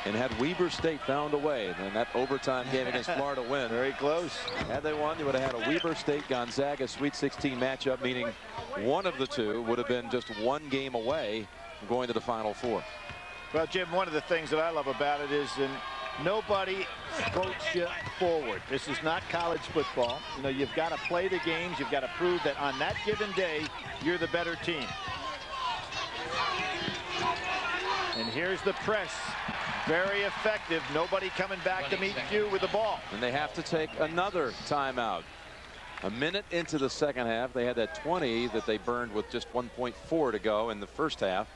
And had Weber State found a way, then that overtime game against Florida win. Very close. Had they won, you would have had a Weber State-Gonzaga Sweet 16 matchup, meaning one of the two would have been just 1 game away from going to the Final Four. Well, Jim, one of the things that I love about it is nobody votes you forward. This is not college football. You know, you've got to play the games. You've got to prove that on that given day, you're the better team. here's the press. Very effective. Nobody coming back to meet Pugh with the ball. And they have to take another timeout. A minute into the second half, they had that 20 that they burned with just 1.4 to go in the first half.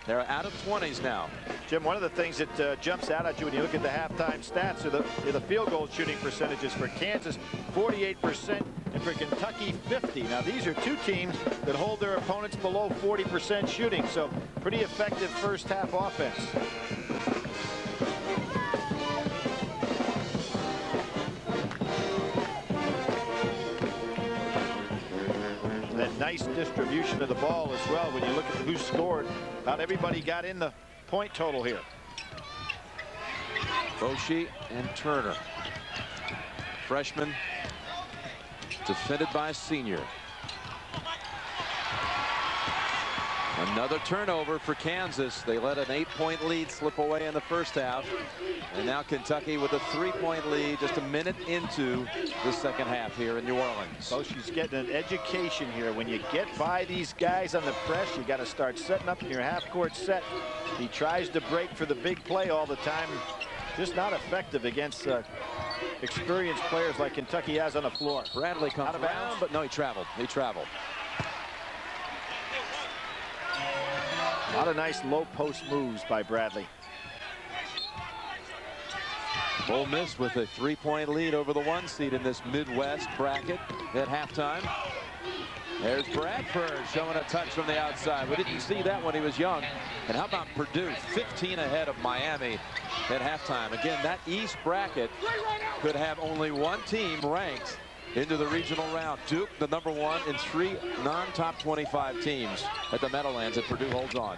They're out of 20s now. Jim, one of the things that jumps out at you when you look at the halftime stats are the field goal shooting percentages. For Kansas, 48%, and for Kentucky, 50. Now, these are two teams that hold their opponents below 40% shooting, so pretty effective first half offense. Nice distribution of the ball as well when you look at who scored. Not everybody got in the point total here. Boshi and Turner. Freshman defended by senior. Another turnover for Kansas. They let an 8-point lead slip away in the first half. And now Kentucky with a 3-point lead just a minute into the second half here in New Orleans. So she's getting an education here. When you get by these guys on the press, you got to start setting up in your half-court set. He tries to break for the big play all the time. Just not effective against experienced players like Kentucky has on the floor. Bradley comes around, but no, he traveled. He traveled. A lot of nice low post moves by Bradley. Ole Miss with a 3-point lead over the 1 seed in this Midwest bracket at halftime. There's Bradford showing a touch from the outside. We didn't see that when he was young. And how about Purdue, 15 ahead of Miami at halftime. Again, that East bracket could have only one team ranked into the regional round. Duke, the #1 in 3 non-top 25 teams at the Meadowlands, and Purdue holds on.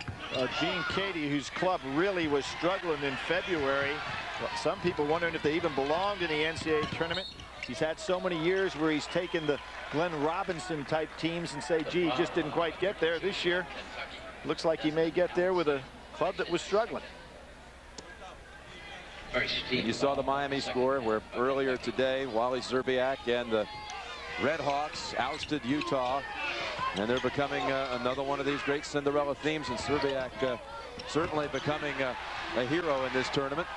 Gene Cady, whose club really was struggling in February. Well, some people wondering if they even belonged in the NCAA tournament. He's had so many years where he's taken the Glenn Robinson type teams and say, gee, he just didn't quite get there. This year, looks like he may get there with a club that was struggling. And you saw the Miami score where earlier today, Wally Szczerbiak and the Red Hawks ousted Utah. And they're becoming another one of these great Cinderella themes. And Szczerbiak certainly becoming a hero in this tournament.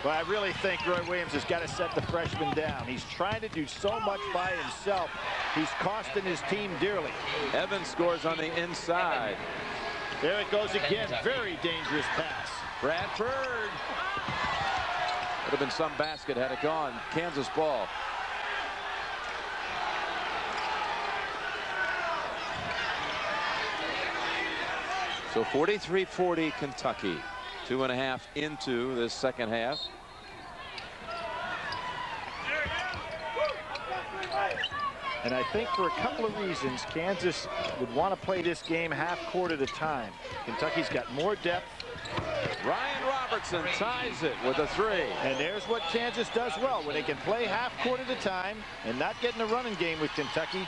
But I really think Roy Williams has got to set the freshman down. He's trying to do so much by himself. He's costing his team dearly. Evans scores on the inside. There it goes again. Very dangerous pass. Bradford. Would have been some basket had it gone. Kansas ball. So 43-40 Kentucky. 2.5 into this second half. And I think for a couple of reasons, Kansas would want to play this game half court at a time. Kentucky's got more depth. Ryan Robertson ties it with a 3. And there's what Kansas does well. When they can play half court at a time and not get in a running game with Kentucky,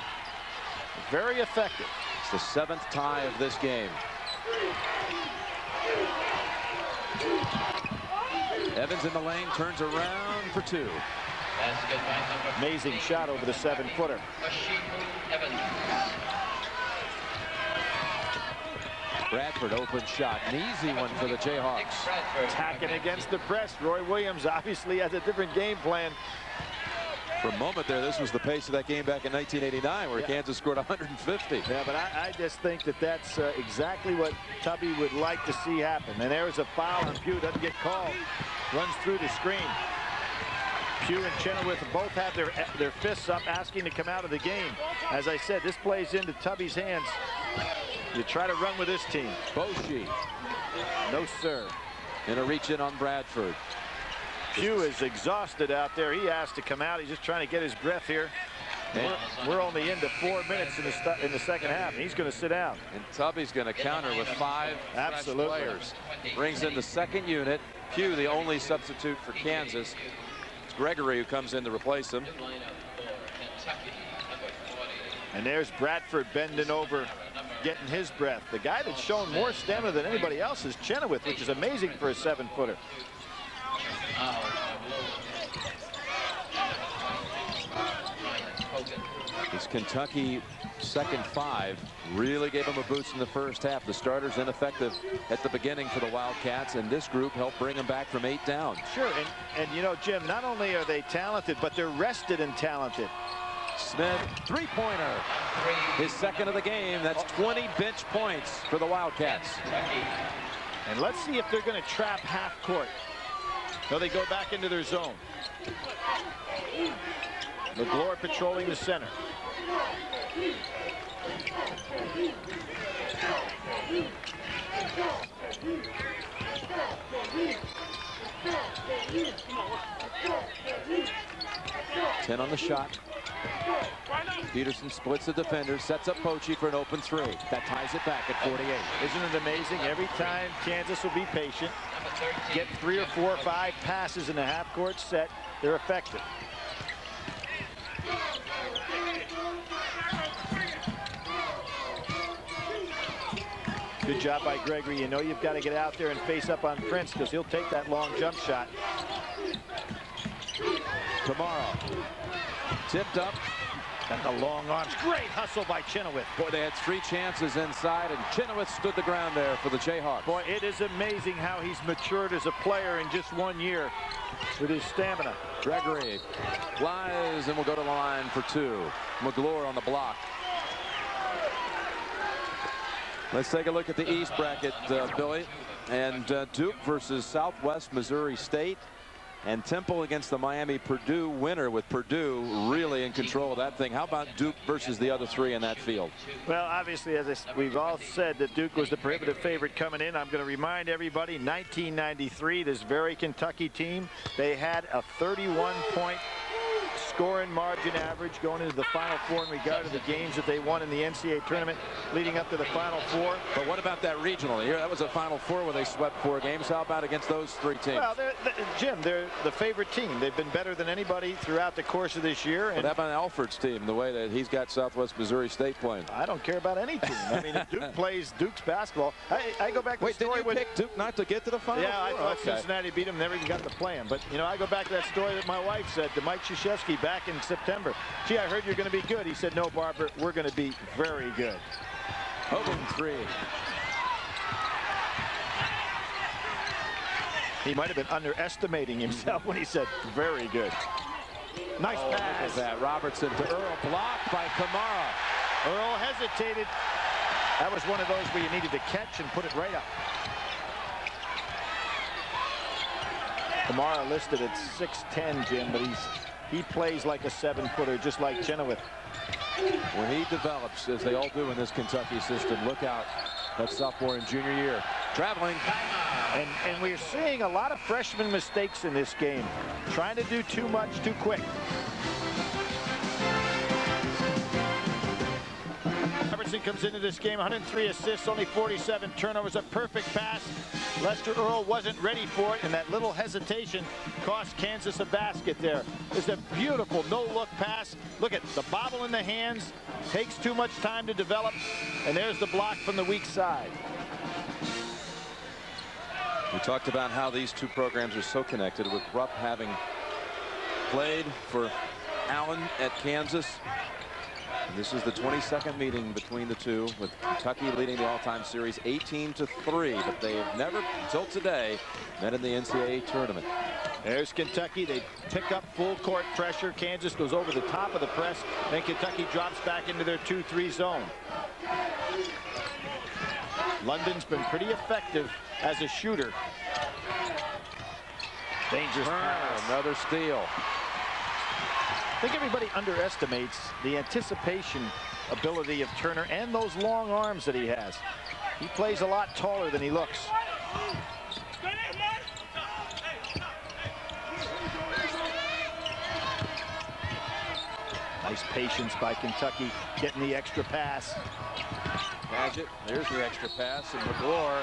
very effective. It's the 7th tie of this game. Evans in the lane, turns around for 2. Amazing shot over the 7-footer. Bradford open shot, an easy one for the Jayhawks. Attacking against the press. Roy Williams obviously has a different game plan. For a moment there, this was the pace of that game back in 1989 where Kansas scored 150. Yeah, but I just think that that's exactly what Tubby would like to see happen. And there is a foul, and Pugh doesn't get called. Runs through the screen. Pugh and Chenoweth both have their fists up asking to come out of the game. As I said, this plays into Tubby's hands. You try to run with this team. Boshi. No, sir. And a reach in on Bradford. Pugh is exhausted out there. He has to come out. He's just trying to get his breath here. We're only into 4 minutes in the second half, and he's going to sit down. And Tubby's going to counter with 5 Absolutely. players. Brings in the second unit. Pugh, the only substitute for Kansas. It's Gregory who comes in to replace him. And there's Bradford bending over, getting his breath. The guy that's shown more stamina than anybody else is Chenoweth, which is amazing for a 7-footer. Is Kentucky second 5 really gave them a boost in the first half. The starters ineffective at the beginning for the Wildcats, and this group helped bring them back from 8 down. Sure, and you know, Jim, not only are they talented, but they're rested and talented. Smith, three-pointer, his second of the game. That's 20 bench points for the Wildcats. And let's see if they're going to trap half court. No, they go back into their zone. McGlure patrolling the center. Ten on the shot. Peterson splits the defender, sets up Poche for an open 3. That ties it back at 48. Isn't it amazing? Every time Kansas will be patient, get 3 or 4 or 5 passes in the half-court set, they're effective. Good job by Gregory. You know you've got to get out there and face up on Prince because he'll take that long jump shot. Tomorrow tipped up. And the long arms. Great hustle by Chenoweth. Boy, they had 3 chances inside, and Chenoweth stood the ground there for the Jayhawks. Boy, it is amazing how he's matured as a player in just 1 year with his stamina. Gregory flies and will go to the line for 2. McGlure on the block. Let's take a look at the East bracket, Billy. And Duke versus Southwest Missouri State. And Temple against the Miami-Purdue winner, with Purdue really in control of that thing. How about Duke versus the other 3 in that field? Well, obviously, as we've all said, that Duke was the prohibitive favorite coming in. I'm going to remind everybody, 1993, this very Kentucky team, they had a 31-point scoring margin average going into the Final Four in regard to the games that they won in the NCAA tournament leading up to the Final Four. But what about that regional? Here, that was a Final Four where they swept 4 games. How about against those 3 teams? Well, Jim, they're the favorite team. They've been better than anybody throughout the course of this year. What about Alford's team, the way that he's got Southwest Missouri State playing? I don't care about any team. I mean, if Duke plays Duke's basketball, I go back to the story. Did you pick Duke not to get to the Final Four? Yeah, I thought Cincinnati beat them, never even got to play them. But, you know, I go back to that story that my wife said to Mike Krzyzewski back in September. Gee, I heard you're going to be good. He said, no, Barbara, we're going to be very good. Open 3. He might have been underestimating himself when he said very good. Nice pass. Look at that. Robertson to Earl, blocked by Kamara. Earl hesitated. That was one of those where you needed to catch and put it right up. Kamara listed at 6'10", Jim, but he plays like a 7-footer, just like Chenoweth. When he develops, as they all do in this Kentucky system, look out. That's sophomore and junior year. Traveling. And we're seeing a lot of freshman mistakes in this game. Trying to do too much too quick. Robertson comes into this game, 103 assists, only 47 turnovers, a perfect pass. Lester Earl wasn't ready for it, and that little hesitation cost Kansas a basket there. It's a beautiful no-look pass. Look at the bobble in the hands, takes too much time to develop, and there's the block from the weak side. We talked about how these 2 programs are so connected, with Rupp having played for Allen at Kansas. And this is the 22nd meeting between the 2, with Kentucky leading the all-time series 18-3, but they have never, until today, met in the NCAA tournament. There's Kentucky. They pick up full court pressure. Kansas goes over the top of the press. Then Kentucky drops back into their 2-3 zone. London's been pretty effective as a shooter. Dangerous pass. Another steal. I think everybody underestimates the anticipation ability of Turner and those long arms that he has. He plays a lot taller than he looks. Nice patience by Kentucky, getting the extra pass. Padgett, there's the extra pass, and McGlure,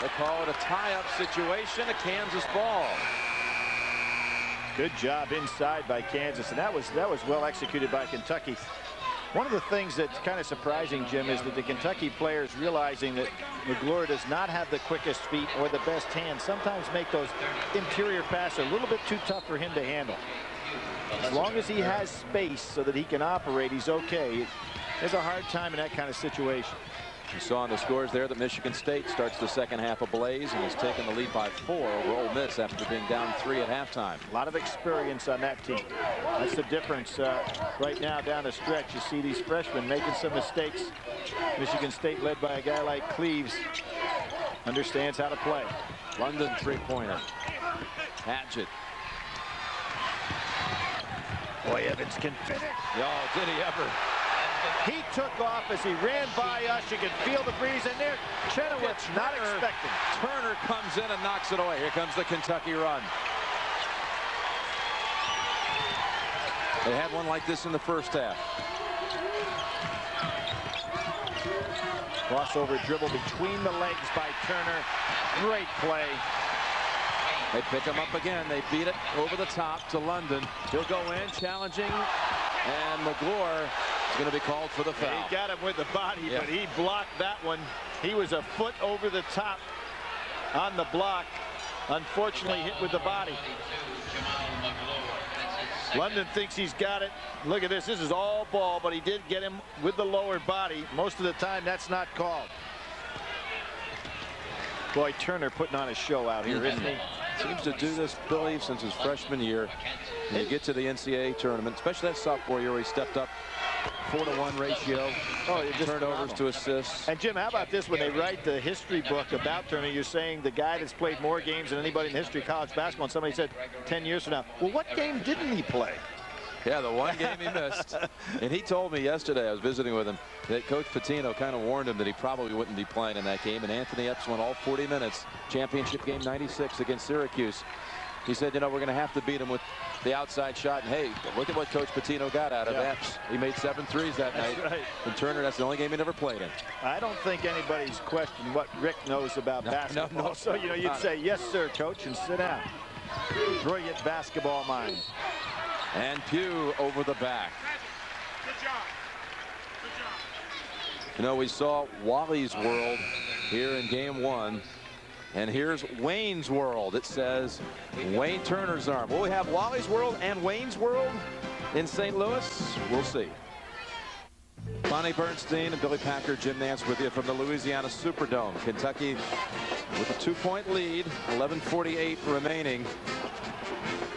they call it a tie-up situation, a Kansas ball. Good job inside by Kansas, and that was well executed by Kentucky. One of the things that's kind of surprising, Jim, is that the Kentucky players, realizing that McGlure does not have the quickest feet or the best hands, sometimes make those interior passes a little bit too tough for him to handle. As long as he has space so that he can operate, he's okay. has a hard time in that kind of situation. You saw on the scores there that Michigan State starts the second half ablaze and has taken the lead by 4 over Ole Miss after being down 3 at halftime. A lot of experience on that team. That's the difference right now down the stretch. You see these freshmen making some mistakes. Michigan State, led by a guy like Cleaves, understands how to play. London three-pointer. Padgett. Boy, Evans can finish. Oh, did he ever? He took off as he ran by us. You can feel the breeze in there. Chenoweth's not expecting. Turner comes in and knocks it away. Here comes the Kentucky run. They had one like this in the first half. Crossover dribble between the legs by Turner. Great play. They pick him up again. They beat it over the top to London. He'll go in, challenging, and McGlure is going to be called for the foul. Yeah, he got him with the body, but he blocked that one. He was a foot over the top on the block. Unfortunately, hit with the body. London thinks he's got it. Look at this. This is all ball, but he did get him with the lower body. Most of the time, that's not called. Boy, Turner putting on a show out here, isn't he? Seems to do this, Billy, since his freshman year. When you get to the NCAA tournament, especially that sophomore year where he stepped up 4-to-1 ratio. Oh, turnovers to assists. And Jim, how about this? When they write the history book about Turner, you're saying the guy that's played more games than anybody in the history of college basketball. And somebody said 10 years from now, well, what game didn't he play? Yeah, the one game he missed. And he told me yesterday, I was visiting with him, that Coach Pitino kind of warned him that he probably wouldn't be playing in that game. And Anthony Epps went all 40 minutes. Championship game 96 against Syracuse. He said, you know, we're going to have to beat him with the outside shot. And hey, look at what Coach Pitino got out of Epps. He made 7 threes that night. Right. And Turner, that's the only game he never played in. I don't think anybody's questioned what Rick knows about basketball. No. So, you know, you'd say, yes, sir, Coach, and sit down. Brilliant basketball mind. And Pugh over the back. Good job. Good job. You know, we saw Wally's World here in game 1. And here's Wayne's World. It says Wayne Turner's arm. Will we have Wally's World and Wayne's World in St. Louis? We'll see. Bonnie Bernstein and Billy Packer, Jim Nance with you from the Louisiana Superdome. Kentucky with a 2-point lead, 11:48 remaining.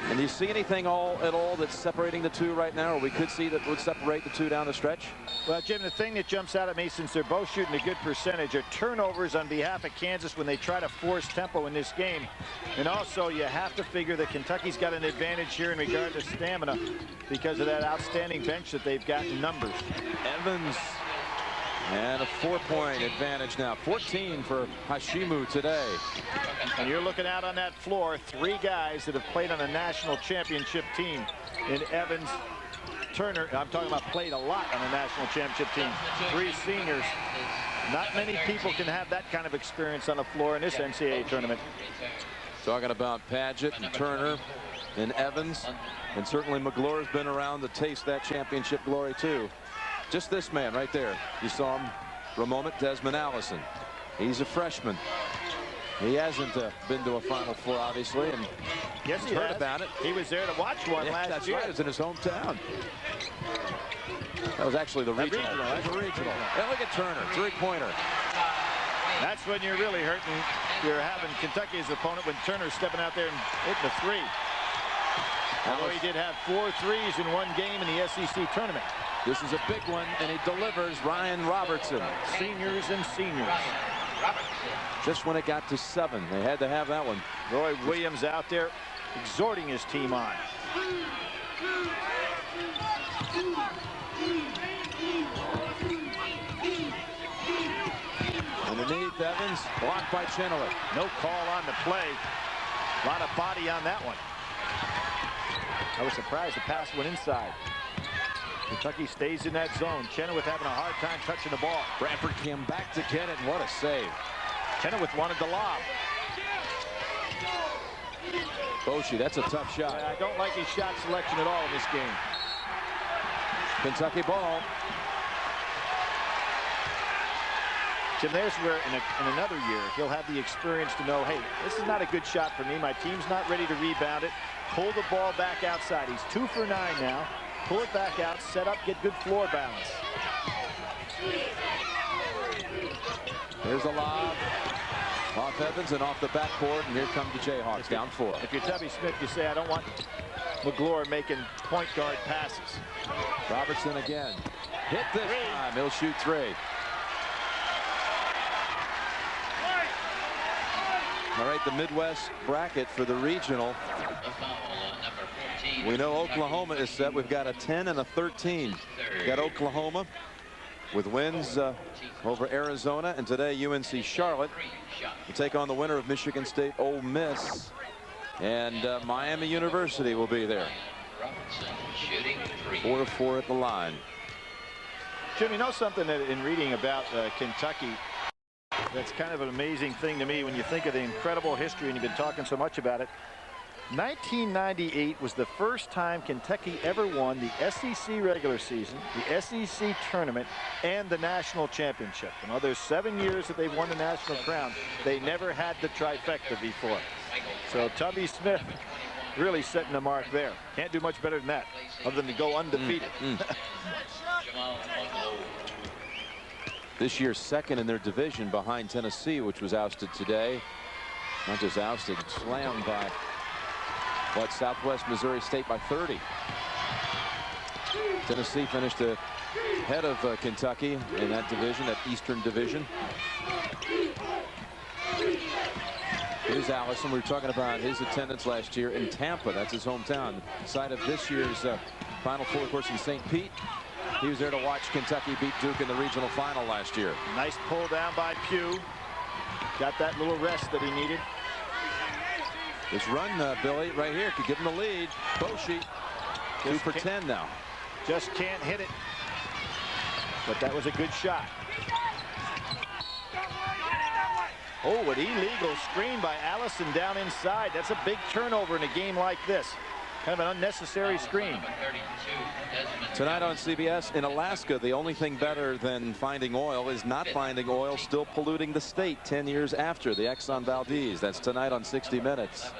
And do you see anything at all that's separating the two right now, or we could see that would separate the two down the stretch? Well, Jim, the thing that jumps out at me, since they're both shooting a good percentage, are turnovers on behalf of Kansas when they try to force tempo in this game. And also, you have to figure that Kentucky's got an advantage here in regard to stamina because of that outstanding bench that they've got in numbers. Evans, and a 4-point advantage now. 14 for Hashimu today. And you're looking out on that floor, 3 guys that have played on a national championship team in Evans, Turner. I'm talking about played a lot on a national championship team. 3 seniors. Not many people can have that kind of experience on the floor in this NCAA tournament. Talking about Padgett and Turner and Evans. And certainly McGlure's been around to taste that championship glory too. Just this man right there. You saw him for a moment, Desmond Allison. He's a freshman. He hasn't been to a Final Four, obviously, and yes, he heard has. about it. He was there to watch one last that's year. Right. It was in his hometown. That was actually the regional. That's a regional. And look at Turner, 3-pointer. That's when you're really hurting. You're having Kentucky as opponent when Turner's stepping out there and hitting the 3. Although he did have 4 threes in one game in the SEC tournament. This is a big one, and he delivers. Ryan Robertson. Seniors and seniors. Just when it got to 7, they had to have that one. Roy Williams out there exhorting his team on. Underneath Evans, blocked by Chenoweth. No call on the play. A lot of body on that one. I was surprised the pass went inside. Kentucky stays in that zone. Chenoweth having a hard time touching the ball. Bradford came back to get it, and what a save. Chenoweth wanted the lob. Boshi, that's a tough shot. I don't like his shot selection at all in this game. Kentucky ball. Jim, there's where in another year he'll have the experience to know, hey, this is not a good shot for me. My team's not ready to rebound it. Pull the ball back outside. He's 2 for 9 now. Pull it back out, set up, get good floor balance. Here's a lob off Evans and off the backboard, and here come the Jayhawks down 4. If you're Tubby Smith, you say, I don't want McGlure making point guard passes. Robertson again. Hit this time. He'll shoot 3. All right, the Midwest bracket for the regional. We know Oklahoma is set. We've got a 10 and a 13. We've got Oklahoma with wins over Arizona, and today UNC Charlotte will take on the winner of Michigan State Ole Miss, and Miami University will be there. 4-4 at the line. Jim, you know something that in reading about Kentucky, that's kind of an amazing thing to me when you think of the incredible history, and you've been talking so much about it. 1998 was the first time Kentucky ever won the SEC regular season, the SEC tournament, and the national championship. You know, there's 7 years that they've won the national crown. They never had the trifecta before. So Tubby Smith really setting the mark there. Can't do much better than that, other than to go undefeated. This year, second in their division behind Tennessee, which was ousted today. Not just ousted, slammed by Southwest Missouri State by 30. Tennessee finished ahead of Kentucky in that division, that Eastern Division. Here's Allison. We were talking about his attendance last year in Tampa. That's his hometown. Side of this year's Final Four, of course, in St. Pete. He was there to watch Kentucky beat Duke in the regional final last year. Nice pull down by Pugh. Got that little rest that he needed. This run, Billy, right here could give him the lead. Boshi, 2 for 10 now. Just can't hit it. But that was a good shot. Oh, an illegal screen by Allison down inside. That's a big turnover in a game like this. Kind of an unnecessary screen. Tonight on CBS, in Alaska, the only thing better than finding oil is not finding oil still polluting the state 10 years after the Exxon Valdez. That's tonight on 60 Minutes.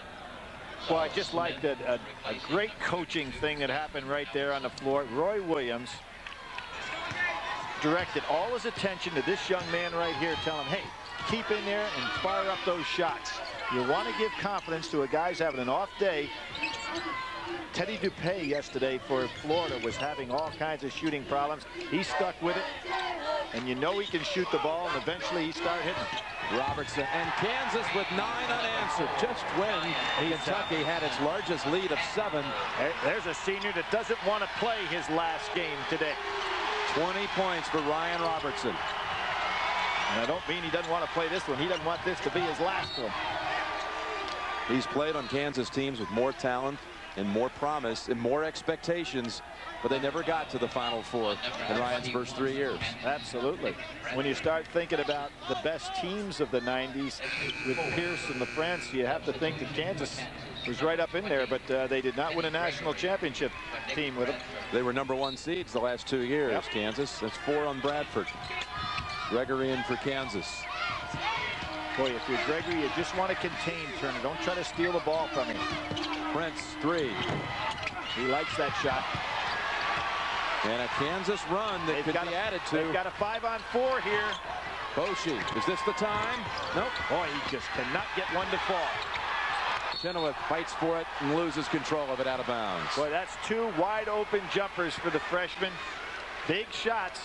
Well, I just liked a great coaching thing that happened right there on the floor. Roy Williams directed all his attention to this young man right here, telling him, hey, keep in there and fire up those shots. You want to give confidence to a guy's having an off day. Teddy Dupay yesterday for Florida was having all kinds of shooting problems. He stuck with it, and you know he can shoot the ball, and eventually he started hitting. Robertson and Kansas with 9 unanswered, just when Kentucky had its largest lead of 7. There's a senior that doesn't want to play his last game today. 20 points for Ryan Robertson. And I don't mean he doesn't want to play this one. He doesn't want this to be his last one. He's played on Kansas teams with more talent and more promise and more expectations, but they never got to the Final Four in Ryan's first 3 years. Absolutely. When you start thinking about the best teams of the 90s with Pierce and LaFrance, you have to think that Kansas was right up in there, but they did not win a national championship team with them. They were #1 seeds the last 2 years, yep. Kansas. That's 4 on Bradford. Gregory in for Kansas. Boy, if you're Gregory, you just want to contain Turner. Don't try to steal the ball from him. Prince, 3. He likes that shot. And a Kansas run that could be added to. They've got a 5-on-4 here. Boshi, is this the time? Nope. Boy, he just cannot get one to fall. Chenoweth fights for it and loses control of it out of bounds. Boy, that's 2 wide open jumpers for the freshman. Big shots.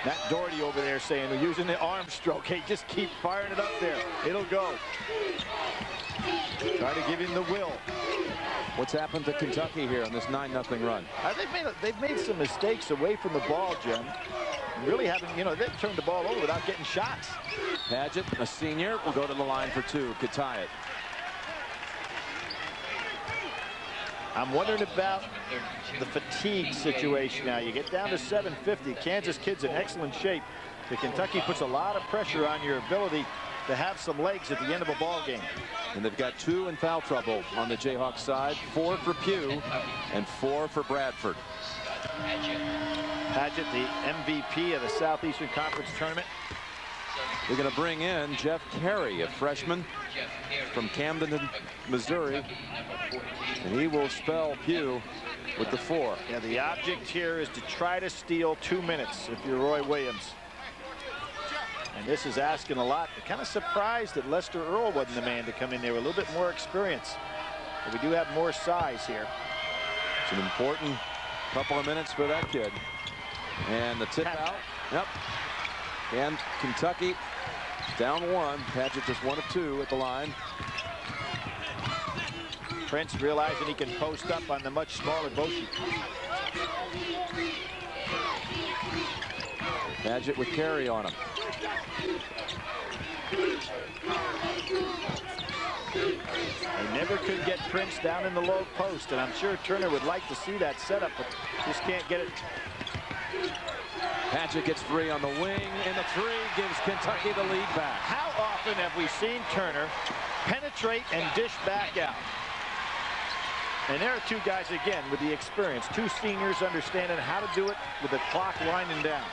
Matt Doherty over there saying we're using the arm stroke. Hey, just keep firing it up there. It'll go. Try to give him the will. What's happened to Kentucky here on this 9-0 run? They've made some mistakes away from the ball, Jim. Really haven't, you know, they've turned the ball over without getting shots. Padgett, a senior, will go to the line for 2. Could tie it. I'm wondering about the fatigue situation now. You get down to 750. Kansas kid's in excellent shape. The Kentucky puts a lot of pressure on your ability to have some legs at the end of a ball game. And they've got 2 in foul trouble on the Jayhawks side. 4 for Pugh and 4 for Bradford. Padgett, the MVP of the Southeastern Conference Tournament. They're going to bring in Jeff Carey, a freshman from Camden, Missouri, and he will spell Pugh with the 4. Yeah, the object here is to try to steal 2 minutes if you're Roy Williams. And this is asking a lot. I'm kind of surprised that Lester Earl wasn't the man to come in there with a little bit more experience. But we do have more size here. It's an important couple of minutes for that kid. And the tip out. Yep. And Kentucky down 1. Padgett just 1 of 2 at the line. Prince realizing he can post up on the much smaller Boshi. Padgett with Carey on him. They never could get Prince down in the low post, and I'm sure Turner would like to see that setup, but just can't get it. Padgett gets free on the wing, and the 3 gives Kentucky the lead back. How often have we seen Turner penetrate and dish back out? And there are 2 guys, again, with the experience. 2 seniors understanding how to do it with the clock winding down.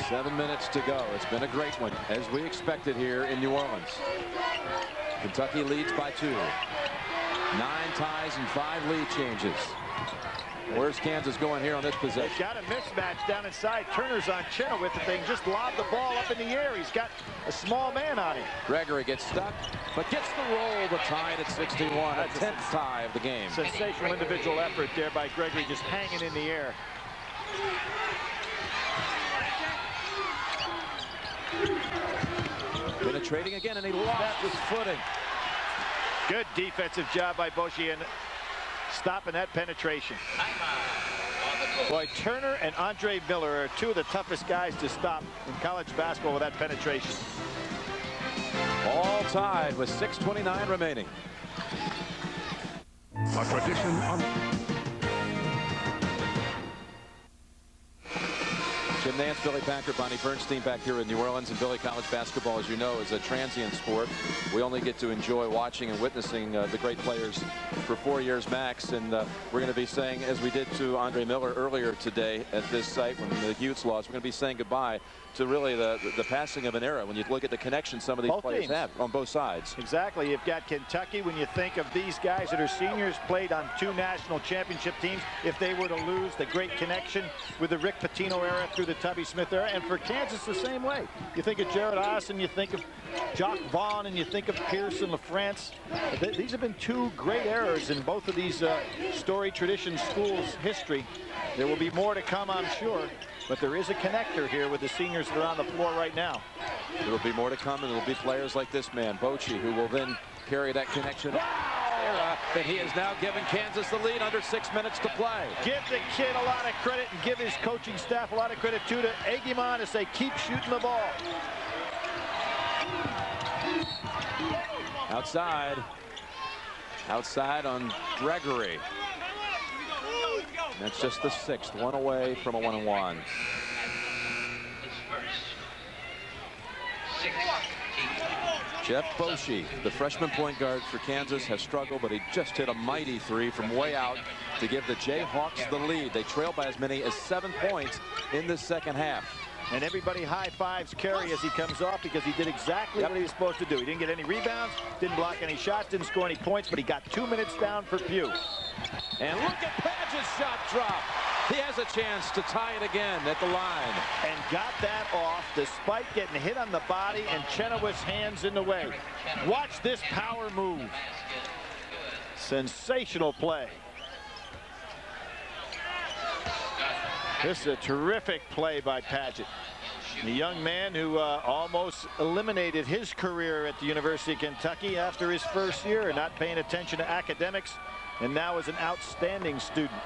7 minutes to go. It's been a great one, as we expected here in New Orleans. Kentucky leads by 2. 9 ties and 5 lead changes. Where's Kansas going here on this possession? They've got a mismatch down inside. Turner's on Chenoweth. If they can just lob the ball up in the air, he's got a small man on him. Gregory gets stuck, but gets the roll to tie it at 61. A 10th tie of the game. Sensational individual effort there by Gregory, just hanging in the air. Penetrating again, and he lost his footing. Good defensive job by Boshi and stopping that penetration. Boy, Turner and Andre Miller are 2 of the toughest guys to stop in college basketball with that penetration. All tied with 6:29 remaining. A tradition on Jim Nance, Billy Packer, Bonnie Bernstein back here in New Orleans. And Billy, college basketball, as you know, is a transient sport. We only get to enjoy watching and witnessing the great players for 4 years max. And we're going to be saying, as we did to Andre Miller earlier today at this site when the Utes lost, we're going to be saying goodbye to really the passing of an era when you look at the connection some of these players have on both sides. Exactly. You've got Kentucky. When you think of these guys that are seniors, played on 2 national championship teams, if they were to lose, the great connection with the Rick Pitino era through the Tubby Smith era. And for Kansas, the same way. You think of Jared Austin, you think of Jock Vaughn, and you think of Pearson LaFrance. These have been 2 great eras in both of these storied tradition schools' history. There will be more to come, I'm sure. But there is a connector here with the seniors that are on the floor right now. There will be more to come, and there will be players like this man, Bochi, who will then carry that connection. And he is now giving Kansas the lead under 6 minutes to play. Give the kid a lot of credit and give his coaching staff a lot of credit, too, to egg him on to say, keep shooting the ball. Outside on Gregory. That's just the 6th, 1 away from a 1-and-1. Jeff Boshi, the freshman point guard for Kansas, has struggled, but he just hit a mighty 3 from way out to give the Jayhawks the lead. They trail by as many as 7 points in the second half. And everybody high-fives Carey as he comes off because he did exactly what he was supposed to do. He didn't get any rebounds, didn't block any shots, didn't score any points, but he got 2 minutes down for Pugh. And look at Padgett's shot drop. He has a chance to tie it again at the line. And got that off despite getting hit on the body and Chenoweth's hands in the way. Watch this power move. Sensational play. This is a terrific play by Padgett. The young man who almost eliminated his career at the University of Kentucky after his first year and not paying attention to academics, and now is an outstanding student.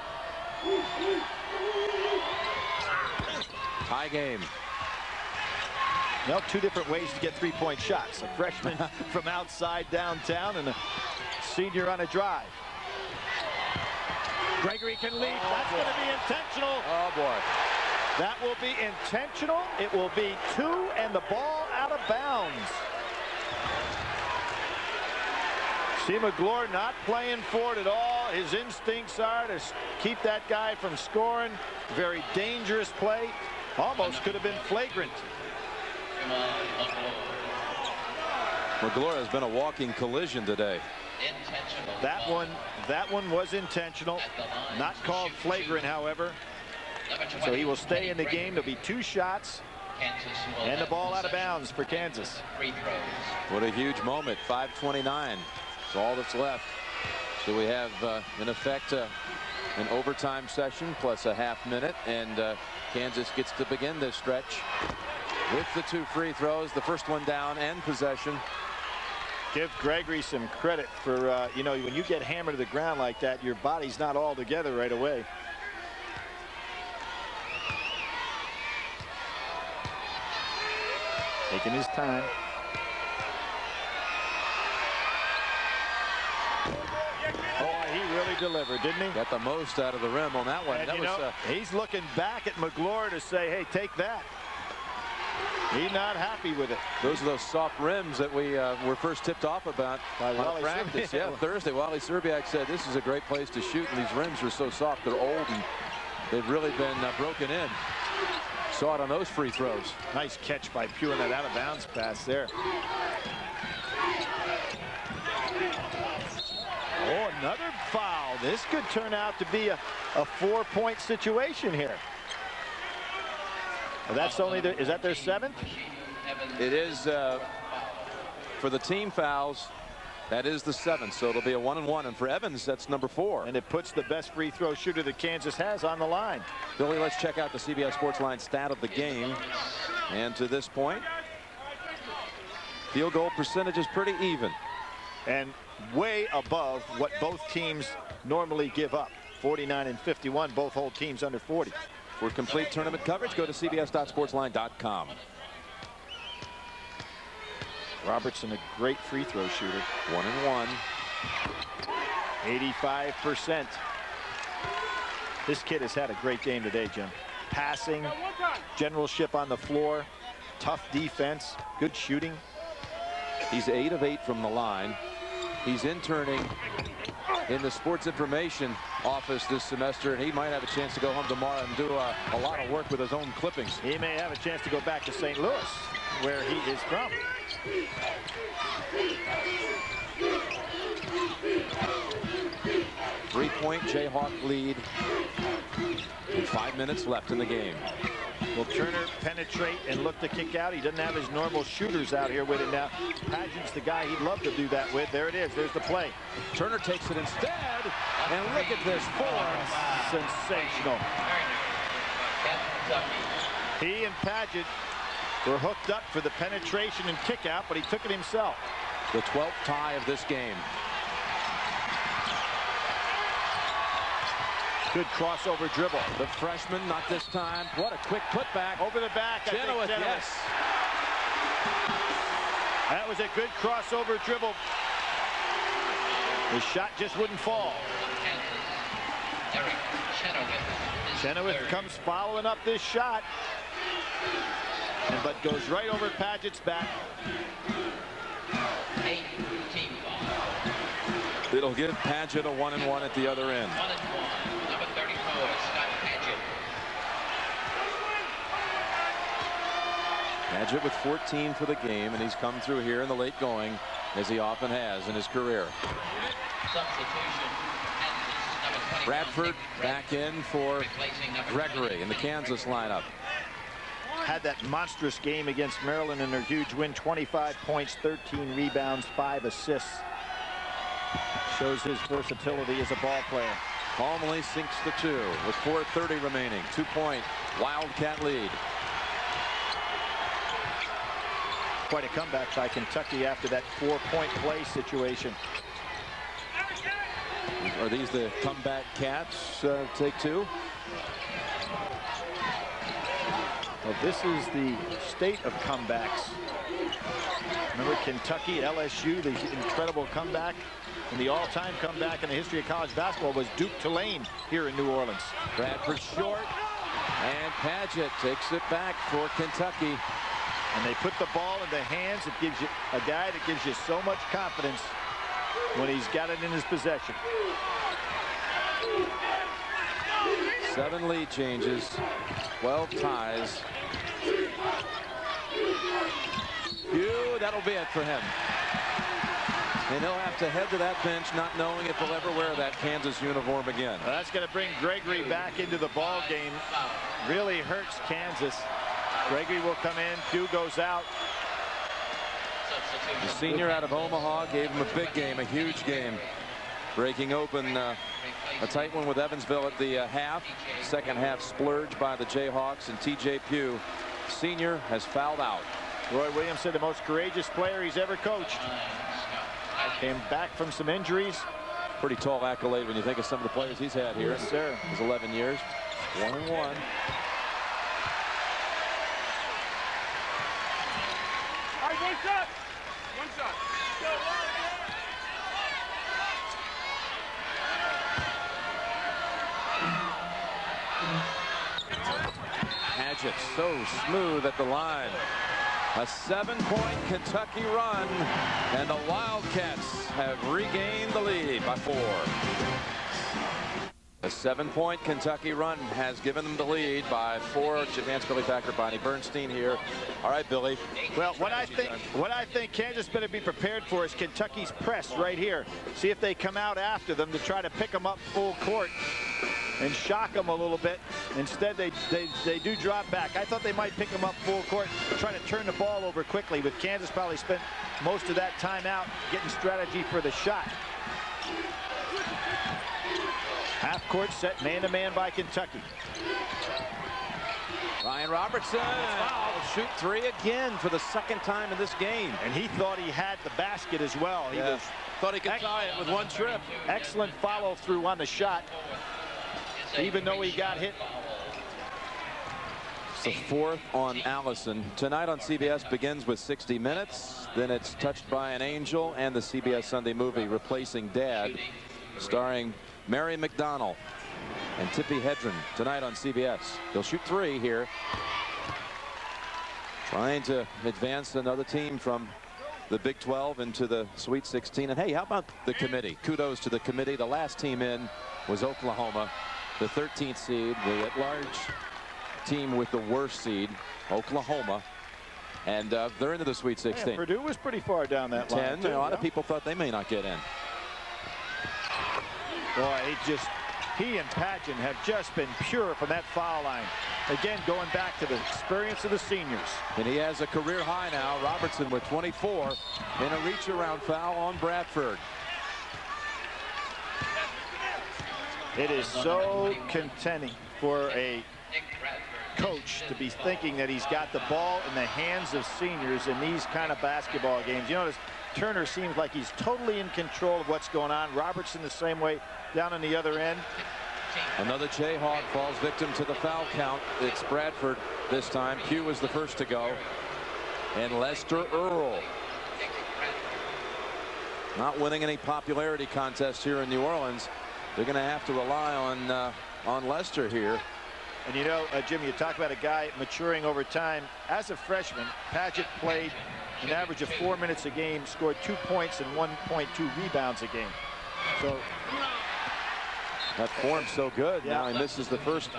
Tie game. Well, 2 different ways to get 3-point shots. A freshman from outside downtown and a senior on a drive. Gregory can lead. That's going to be intentional. Oh, boy. That will be intentional. It will be 2 and the ball out of bounds. See McGlure not playing for it at all. His instincts are to keep that guy from scoring. Very dangerous play. Almost could have been flagrant. McGlure has been a walking collision today. That one was intentional, not called flagrant, however. So he will stay in the game. There'll be 2 shots and the ball out of bounds for Kansas. What a huge moment. 5:29. That's all that's left. So we have, in effect, an overtime session plus a half minute, and Kansas gets to begin this stretch with the 2 free throws, the first one down and possession. Give Gregory some credit for, you know, when you get hammered to the ground like that, your body's not all together right away. Taking his time. Oh, he really delivered, didn't he? Got the most out of the rim on that one. And That was, he's looking back at McGlure to say, hey, take that. He's not happy with it. those are those soft rims that we were first tipped off about By on Wally practice. Serbiak. Yeah, Thursday. Wally Serbiak said this is a great place to shoot, and these rims are so soft. They're old, and they've really been broken in. Saw it on those free throws. Nice catch by Pugh on that out of bounds pass there. Oh, another foul. This could turn out to be a 4-point situation here. Well, that's only is that their 7th? It is for the team fouls. That is the 7th, so it'll be a 1-and-1. And for Evans, that's number 4. And it puts the best free throw shooter that Kansas has on the line. Billy, let's check out the CBS Sports Line stat of the game. And to this point, field goal percentage is pretty even. And way above what both teams normally give up. 49 and 51, both hold teams under 40. For complete tournament coverage, go to cbs.sportsline.com. Robertson, a great free throw shooter. 1-and-1. 85%. This kid has had a great game today, Jim. Passing, generalship on the floor, tough defense, good shooting. He's 8 of 8 from the line. He's interning in the sports information office this semester, and he might have a chance to go home tomorrow and do a lot of work with his own clippings. He may have a chance to go back to St. Louis, where he is from. Three-point Jayhawk lead with 5 minutes left in the game. Will Turner penetrate and look to kick out? He doesn't have his normal shooters out here with him now. Pageant's the guy he'd love to do that with. There it is. There's the play. Turner takes it instead. And look at this form. Sensational. He and Pageant were hooked up for the penetration and kick out, but he took it himself. The 12th tie of this game. Good crossover dribble. The freshman, not this time. What a quick putback. Over the back. Chenoweth, yes. That was a good crossover dribble. The shot just wouldn't fall. Chenoweth comes following up this shot, but goes right over Paget's back. It'll give Paget a 1-and-1 at the other end. Number 34, Scott Paget. Paget with 14 for the game, and he's come through here in the late going, as he often has in his career. Substitution. Bradford back in for Gregory in the Kansas lineup. Had that monstrous game against Maryland in their huge win. 25 points, 13 rebounds, 5 assists. Shows his versatility as a ball player. Calmly sinks the 2 with 4:30 remaining. 2-point Wildcat lead. Quite a comeback by Kentucky after that 4-point play situation. Are these the comeback Cats? Take 2. Well, this is the state of comebacks. Remember Kentucky, LSU, the incredible comeback. And the all-time comeback in the history of college basketball was Duke Tulane here in New Orleans. Bradford short, and Paget takes it back for Kentucky. And they put the ball in the hands. It gives you a guy that gives you so much confidence when he's got it in his possession. 7 lead changes, 12 ties. Pugh, that'll be it for him. And he'll have to head to that bench not knowing if he'll ever wear that Kansas uniform again. Well, that's going to bring Gregory back into the ball game. Really hurts Kansas. Gregory will come in. Pugh goes out. The senior out of Omaha gave him a big game, a huge game. Breaking open a tight one with Evansville at the half. Second half splurge by the Jayhawks, and T.J. Pugh, senior, has fouled out. Roy Williams said the most courageous player he's ever coached. Came back from some injuries. Pretty tall accolade when you think of some of the players he's had here. Yes, sir. His 11 years. 1-1. All right, one shot. One shot. Padgett so smooth at the line. A 7-point Kentucky run, and the Wildcats have regained the lead by 4. A 7-point Kentucky run has given them the lead by 4. Advance Billy Packer, Bonnie Bernstein here. All right, Billy. Well, what I think Kansas better be prepared for is Kentucky's press right here. See if they come out after them to try to pick them up full court and shock them a little bit. Instead, they do drop back. I thought they might pick them up full court, try to turn the ball over quickly, but Kansas probably spent most of that time out getting strategy for the shot. Half court set man-to-man by Kentucky. Ryan Robertson will shoot 3 again for the second time in this game. And he thought he had the basket as well. He thought he could tie it with one trip. Excellent follow through on the shot, even though he got hit. It's the 4th on Allison. Tonight on CBS begins with 60 Minutes. Then it's Touched by an Angel and the CBS Sunday movie Replacing Dad, starring Mary McDonnell and Tippi Hedren tonight on CBS. They'll shoot 3 here. Trying to advance another team from the Big 12 into the Sweet 16. And hey, how about the committee? Kudos to the committee. The last team in was Oklahoma, the 13th seed, the at-large team with the worst seed, Oklahoma. And they're into the Sweet 16. Yeah, Purdue was pretty far down that line. 10. A lot of people thought they may not get in. Boy, he and Padgett have just been pure from that foul line. Again, going back to the experience of the seniors. And he has a career high now. Robertson with 24 and a reach around foul on Bradford. It is so contenting for a coach to be thinking that he's got the ball in the hands of seniors in these kind of basketball games. You notice Turner seems like he's totally in control of what's going on. Robertson the same way down on the other end. Another Jayhawk falls victim to the foul count. It's Bradford this time. Pugh was the first to go. And Lester Earl. Not winning any popularity contests here in New Orleans. They're going to have to rely on Lester here. And you know, Jimmy, you talk about a guy maturing over time. As a freshman, Padgett played an average of 4 minutes a game, scored 2 points and 1.2 rebounds a game. So that form's so good. Yeah. Now he misses the first,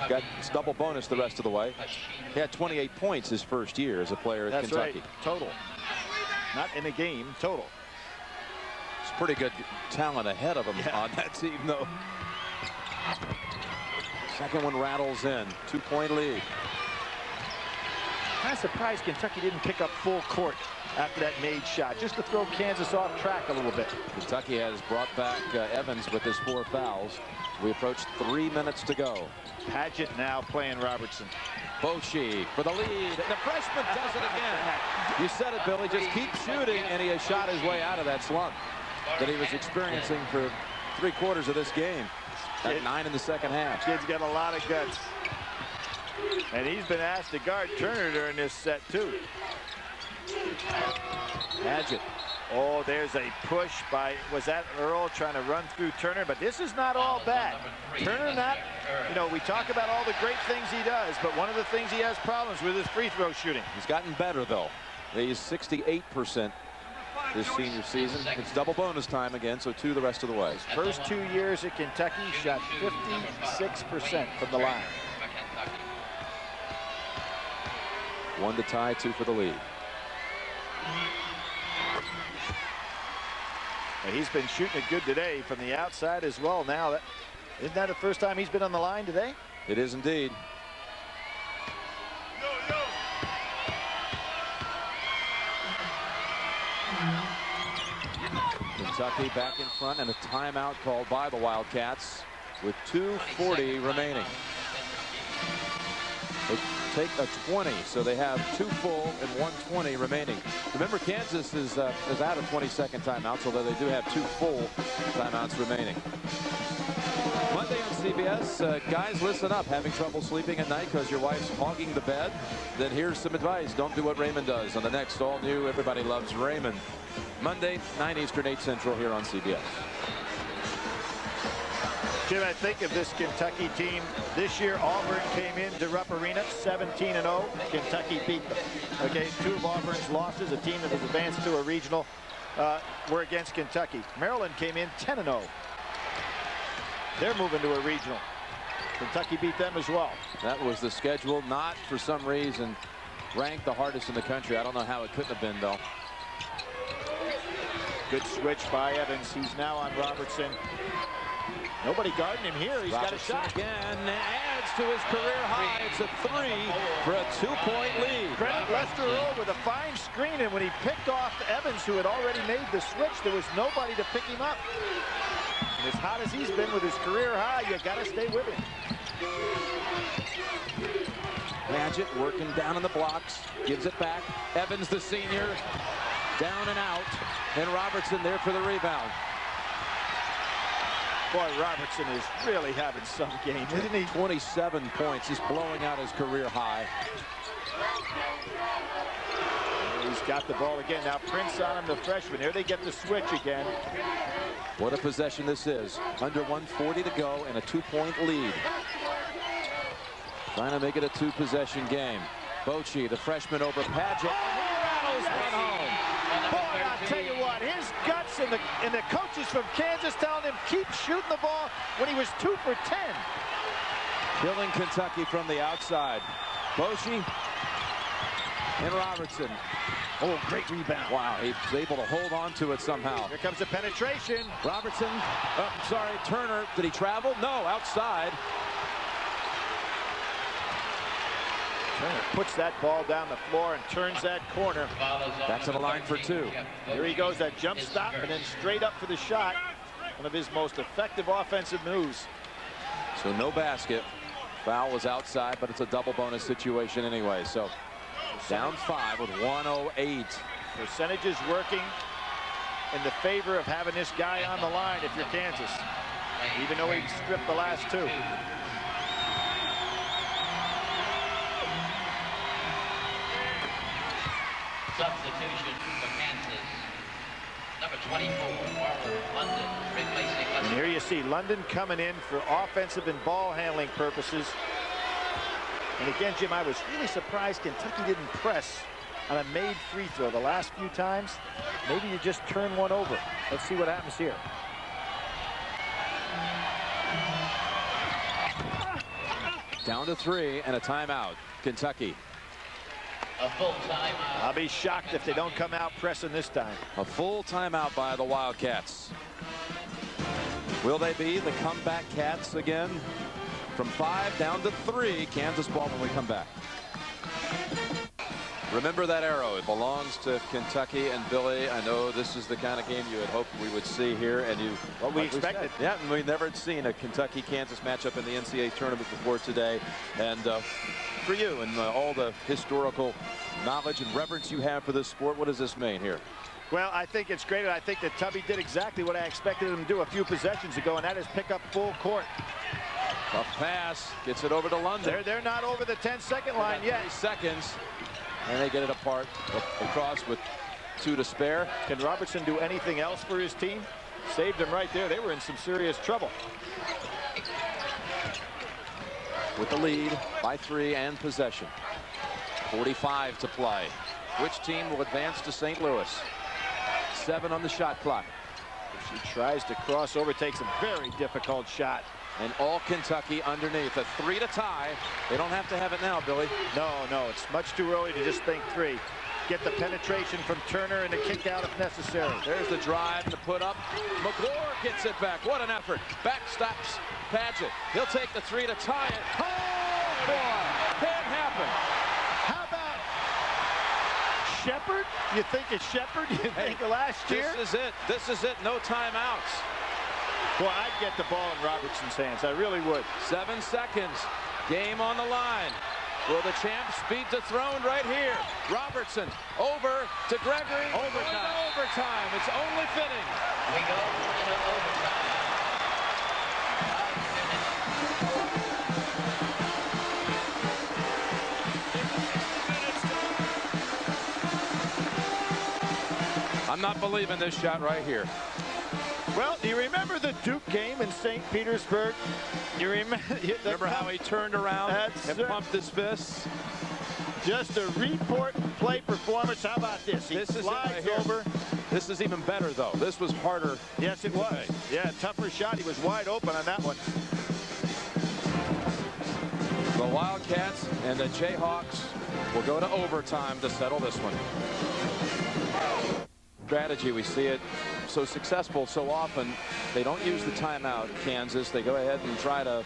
got double bonus the rest of the way. He had 28 points his first year as a player at Kentucky. Right. Total. Not in a game, total. It's pretty good talent ahead of him on that team, though. Second one rattles in. 2-point lead. Kind of surprised Kentucky didn't pick up full court after that made shot, just to throw Kansas off track a little bit. Kentucky has brought back Evans with his 4 fouls. We approach 3 minutes to go. Padgett now playing Robertson. Bochy for the lead. And the freshman does it again. You said it, Billy. Just keep shooting, and he has shot his way out of that slump that he was experiencing for 3/4 of this game. At 9 in the second half. Kid's got a lot of guts. And he's been asked to guard Turner during this set, too. Padgett. Oh, there's a push by, was that Earl trying to run through Turner? But this is not all bad. Turner not, you know, we talk about all the great things he does, but one of the things he has problems with is free throw shooting. He's gotten better, though. He's 68% this senior season. It's double bonus time again, so 2 the rest of the way. His first 2 years at Kentucky, shot 56% from the line. 1 to tie, 2 for the lead. He's been shooting it good today from the outside as well. Now, isn't that the first time he's been on the line today? It is indeed. Kentucky back in front, and a timeout called by the Wildcats with 2:40 remaining. They take a 20, so they have 2 full and 1:20 remaining. Remember, Kansas is out of 20-second timeouts, although they do have 2 full timeouts remaining. Monday on CBS, guys, listen up. Having trouble sleeping at night because your wife's hogging the bed? Then here's some advice. Don't do what Raymond does on the next all-new Everybody Loves Raymond. Monday, 9 Eastern, 8 Central here on CBS. Jim, I think of this Kentucky team this year. Auburn came into Rupp Arena 17-0. Kentucky beat them. Okay, 2 of Auburn's losses, a team that has advanced to a regional, were against Kentucky. Maryland came in 10-0. They're moving to a regional. Kentucky beat them as well. That was the schedule, not for some reason ranked the hardest in the country. I don't know how it couldn't have been, though. Good switch by Evans. He's now on Robertson. Nobody guarding him here. He's got a shot. Again, adds to his career high. It's a 3 for a 2-point lead. Credit Lester Earl with a fine screen, and when he picked off Evans, who had already made the switch, there was nobody to pick him up. And as hot as he's been with his career high, you got to stay with him. Padgett working down in the blocks, gives it back. Evans, the senior, down and out, and Robertson there for the rebound. Boy, Robertson is really having some game, isn't he? 27 points. He's blowing out his career high. He's got the ball again. Now Prince on him, the freshman. Here they get the switch again. What a possession this is. Under 1:40 to go and a 2-point lead. Trying to make it a 2-possession game. Bochy, the freshman, over Padgett. Rattles one home. Boy, I'll tell you what, his guts and the coaches from Kansas telling him keep shooting the ball when he was 2 for 10. Killing Kentucky from the outside. Bochy and Robertson. Oh, great rebound. Wow, he's able to hold on to it somehow. Here comes the penetration. Robertson, Turner, did he travel? No, outside. Turner puts that ball down the floor and turns that corner. Back to the line for 2. Here he goes, that jump stop, and then straight up for the shot. One of his most effective offensive moves. So no basket. Foul was outside, but it's a double bonus situation anyway. So down 5 with 1:08. Percentages working in the favor of having this guy on the line if you're Kansas, even though he stripped the last 2. Substitution for Kansas. Number 24, London, replacing And here you see London coming in for offensive and ball handling purposes. And again, Jim, I was really surprised Kentucky didn't press on a made free throw the last few times. Maybe you just turn one over. Let's see what happens here. Down to 3 and a timeout. Kentucky. a full timeout. I'll be shocked if they don't come out pressing this time. A full timeout by the Wildcats. Will they be the comeback Cats again? From 5 down to 3. Kansas ball when we come back. Remember that arrow. It belongs to Kentucky. And Billy, I know this is the kind of game you had hoped we would see here, and you what we expected. Yeah, we never had seen a Kentucky-Kansas matchup in the NCAA tournament before today. And for you and all the historical knowledge and reverence you have for this sport, what does this mean here? Well, I think it's great. I think that Tubby did exactly what I expected him to do a few possessions ago, and that is pick up full court. Tough pass, gets it over to London. They're not over the 10-second line yet. 3 seconds, and they get it apart across with 2 to spare. Can Robertson do anything else for his team? Saved them right there. They were in some serious trouble. With the lead by 3 and possession. 45 to play. Which team will advance to St. Louis? 7 on the shot clock. She tries to cross over, takes a very difficult shot. And all Kentucky underneath. A 3 to tie. They don't have to have it now, Billy. No, it's much too early to just think 3. Get the penetration from Turner and the kick out if necessary. There's the drive to put up. McGlure gets it back. What an effort. Backstops Padgett. He'll take the 3 to tie it. Oh, boy. Can't happen. How about Shepard? You think of Shepard? You think of last year? This is it. This is it. No timeouts. Boy, I'd get the ball in Robertson's hands. I really would. 7 seconds. Game on the line. Will the champs speed to throne right here? Robertson over to Gregory. Overtime. It's only fitting. We go into overtime. I'm not believing this shot right here. Well, do you remember the Duke game in St. Petersburg? You remember how he turned around and pumped his fists? Just a report play performance. How about this? He slides over. This is even better, though. This was harder. Yes, it was. Yeah, tougher shot. He was wide open on that one. The Wildcats and the Jayhawks will go to overtime to settle this one. Strategy, we see it so successful so often. They don't use the timeout, Kansas. They go ahead and try to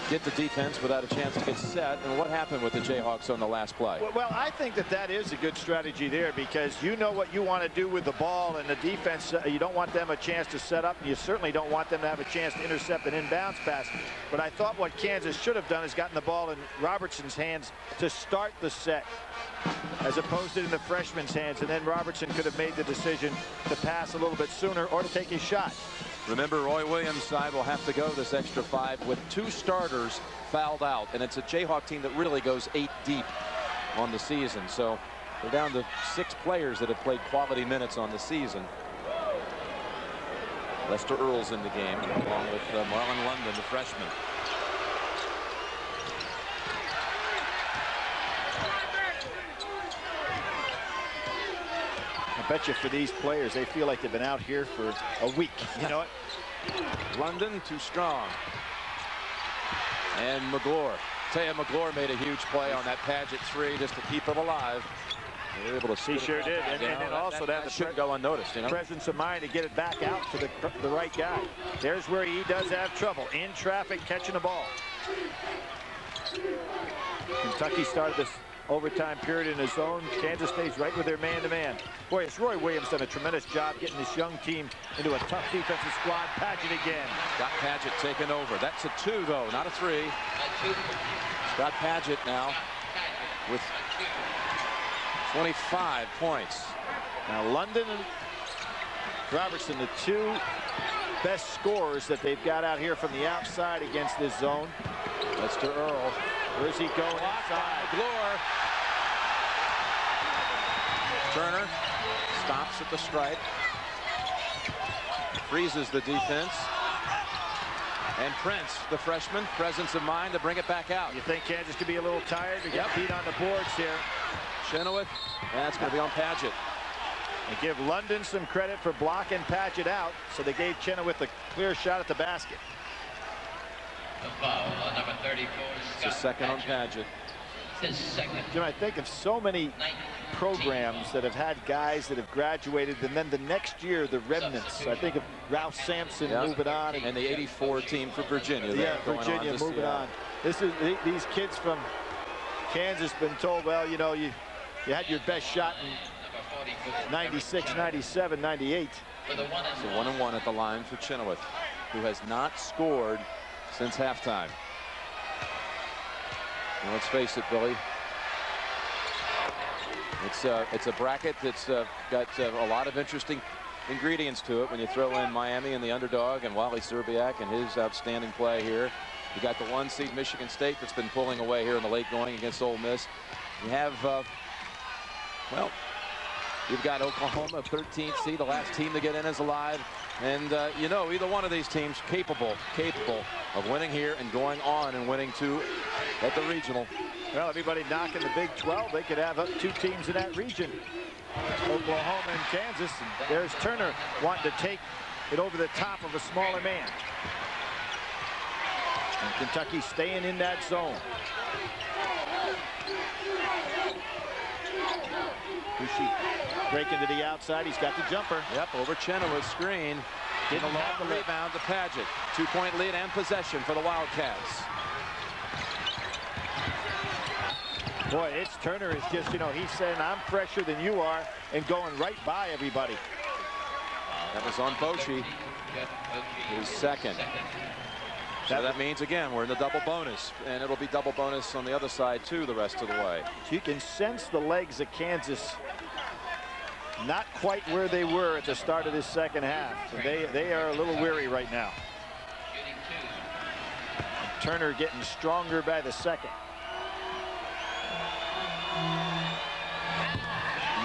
get the defense without a chance to get set. And what happened with the Jayhawks on the last play? Well, I think that is a good strategy there, because you know what you want to do with the ball, and the defense, you don't want them a chance to set up, and you certainly don't want them to have a chance to intercept an inbounds pass. But I thought what Kansas should have done is gotten the ball in Robertson's hands to start the set, as opposed to in the freshman's hands, and then Robertson could have made the decision to pass a little bit sooner or to take his shot. Remember, Roy Williams' side will have to go this extra 5 with 2 starters fouled out, and it's a Jayhawk team that really goes 8 deep on the season. So they're down to 6 players that have played quality minutes on the season. Lester Earl's in the game, along with Marlon London, the freshman. I bet you for these players, they feel like they've been out here for a week. You know what? London too strong. And McGlure. Taya McGlure made a huge play on that Padgett 3 just to keep it alive. They were able to see. He sure did. And then also that shouldn't go unnoticed. You know? Presence of mind to get it back out to the right guy. There's where he does have trouble. In traffic, catching the ball. Kentucky started this overtime period in his zone. Kansas stays right with their man-to-man. Boy, it's Roy Williams done a tremendous job getting this young team into a tough defensive squad. Padgett again. Scott Padgett taking over. That's a 2, though, not a 3. Scott Padgett now with 25 points. Now London and Robertson, the 2 best scorers that they've got out here from the outside against this zone. Lester Earl. Where's he going? Inside. McGlure. Turner stops at the stripe. Freezes the defense. And Prince, the freshman, presence of mind to bring it back out. You think Kansas could be a little tired to get beat on the boards here? Chenoweth, that's going to be on Padgett. And give London some credit for blocking Padgett out, so they gave Chenoweth a clear shot at the basket. The foul on number 34. It's a second on Padgett. His second. Jim, I think of so many programs that have had guys that have graduated, and then the next year the remnants. I think of Ralph Sampson moving on, and the '84 team for Virginia. Yeah, Virginia moving on. This is these kids from Kansas been told, well, you know, you had your best shot in 96, 97, 98. So 1-1 at the line for Chenoweth, who has not scored since halftime. And let's face it, Billy. It's a bracket that's got a lot of interesting ingredients to it when you throw in Miami and the underdog and Wally Szczerbiak and his outstanding play here. You got the 1 seed Michigan State that's been pulling away here in the late going against Ole Miss. You have, well, you've got Oklahoma, 13th seed. The last team to get in is alive. And, you know, either one of these teams capable of winning here and going on and winning 2 at the regional. Well, everybody knocking the Big 12. They could have up 2 teams in that region. Oklahoma and Kansas. And there's Turner wanting to take it over the top of a smaller man. And Kentucky staying in that zone. Bushi breaking to the outside. He's got the jumper. Yep, over Chenoweth's screen. Didn't have the rebound to Paget. 2-point lead and possession for the Wildcats. Boy, it's Turner is just, you know, he's saying I'm fresher than you are and going right by everybody. That was on Boshi. His second. So that means, again, we're in the double bonus, and it'll be double bonus on the other side, too, the rest of the way. So you can sense the legs of Kansas not quite where they were at the start of this second half. They are a little weary right now. Turner getting stronger by the second.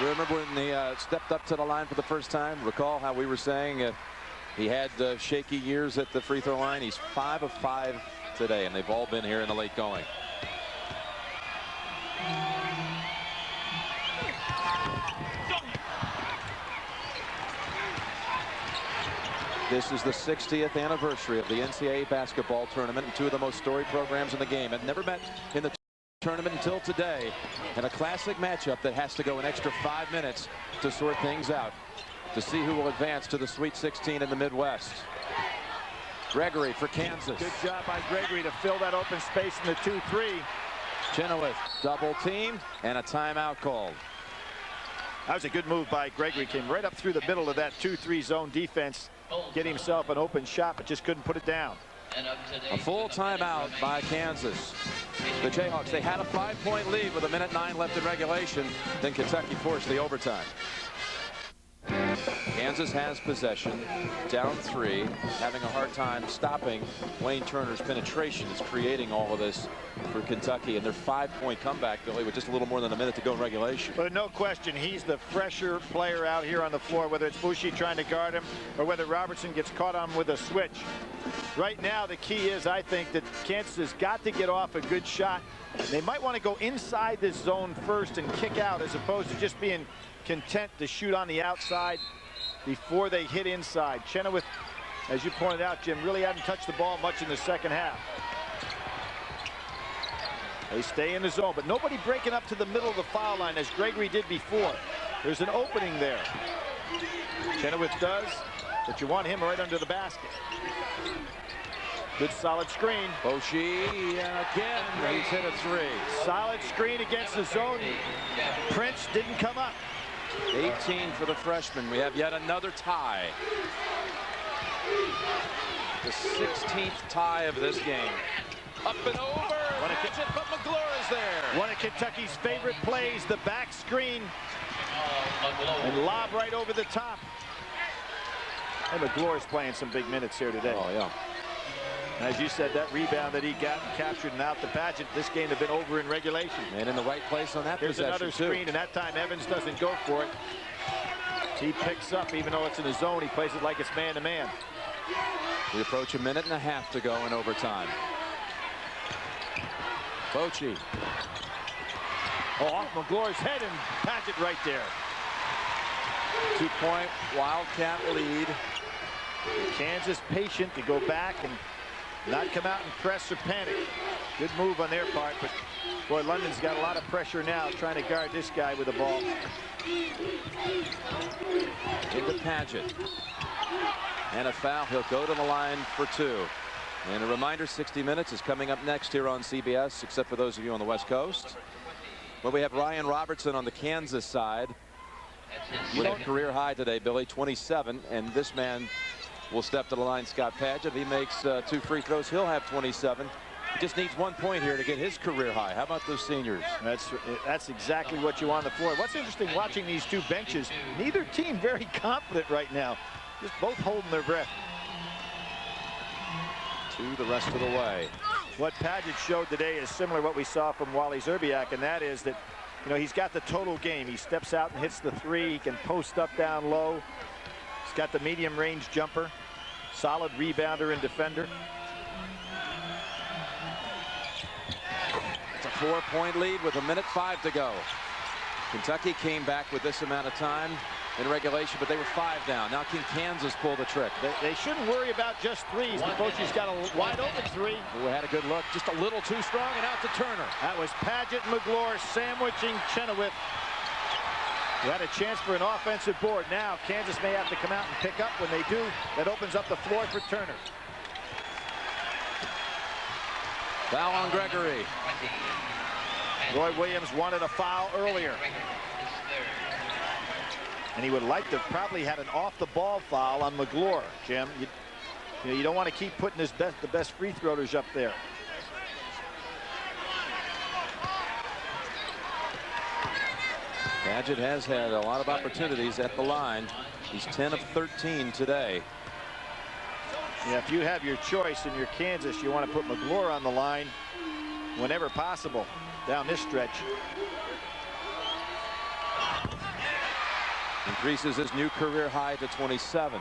You remember when he stepped up to the line for the first time? Recall how we were saying he had shaky years at the free throw line. He's 5 of 5 today, and they've all been here in the late going. This is the 60th anniversary of the NCAA basketball tournament, and two of the most storied programs in the game had never met in the tournament until today, and a classic matchup that has to go an extra 5 minutes to sort things out to see who will advance to the Sweet 16 in the Midwest. Gregory for Kansas. Good job by Gregory to fill that open space in the 2-3. Chenoweth double teamed and a timeout called. That was a good move by Gregory. Came right up through the middle of that 2-3 zone defense. Get himself an open shot, but just couldn't put it down. A full timeout by Kansas. The Jayhawks, they had a 5-point lead with 1:09 left in regulation. Then Kentucky forced the overtime. Kansas has possession, down 3, having a hard time stopping Wayne Turner's penetration. Is creating all of this for Kentucky, and their 5-point comeback, Billy, with just a little more than a minute to go in regulation. But no question, he's the fresher player out here on the floor, whether it's Bushi trying to guard him or whether Robertson gets caught on with a switch. Right now, the key is, I think, that Kansas has got to get off a good shot. They might want to go inside this zone first and kick out, as opposed to just being content to shoot on the outside before they hit inside. Chenoweth, as you pointed out, Jim, really hadn't touched the ball much in the second half. They stay in the zone, but nobody breaking up to the middle of the foul line as Gregory did before. There's an opening there. Chenoweth does, but you want him right under the basket. Good solid screen. Boshi again. He's hit a 3. Solid screen against the zone. Prince didn't come up. 18 for the freshman. We have yet another tie. The 16th tie of this game. Up and over. But McGlure is there. One of Kentucky's favorite plays, the back screen. And lob right over the top. And McGlure's playing some big minutes here today. Oh, yeah. As you said, that rebound that he got and captured and out the Paget, this game had been over in regulation. And in the right place on that There's possession, another screen, too. and that time Evans doesn't go for it. He picks up, even though it's in the zone, he plays it like it's man-to-man. We approach a minute and a half to go in overtime. Bochy. Oh, off McGlure's head, and Paget right there. 2-point Wildcat lead. Kansas patient to go back and not come out and press or panic. Good move on their part, but boy, London's got a lot of pressure now trying to guard this guy with the ball. Into Paget. And a foul. He'll go to the line for 2. And a reminder, 60 Minutes is coming up next here on CBS, except for those of you on the West Coast. But we have Ryan Robertson on the Kansas side with a career high today, Billy, 27. And this man will step to the line, Scott Paget. If he makes 2 free throws, he'll have 27. He just needs 1 point here to get his career high. How about those seniors? That's exactly what you want on the floor. What's interesting watching these two benches, neither team very confident right now. Just both holding their breath. 2 the rest of the way. What Paget showed today is similar to what we saw from Wally Zerbiak, and that is that, you know, he's got the total game. He steps out and hits the 3. He can post up, down low. He's got the medium range jumper. Solid rebounder and defender. It's a 4-point lead with 1:05 to go. Kentucky came back with this amount of time in regulation, but they were 5 down. Now can Kansas pull the trick? They shouldn't worry about just threes. Bochy's got a wide open three. Who had a good look, just a little too strong, and out to Turner. That was Paget and McGlure sandwiching Chenoweth, who had a chance for an offensive board. Now Kansas may have to come out and pick up. When they do, that opens up the floor for Turner. Foul on Gregory. Roy Williams wanted a foul earlier. And he would like to probably had an off-the-ball foul on McGlure, Jim. You don't want to keep putting the best free throwers up there. Paget has had a lot of opportunities at the line. He's 10 of 13 today. Yeah, if you have your choice in your Kansas, you want to put McGlure on the line whenever possible down this stretch. Increases his new career high to 27.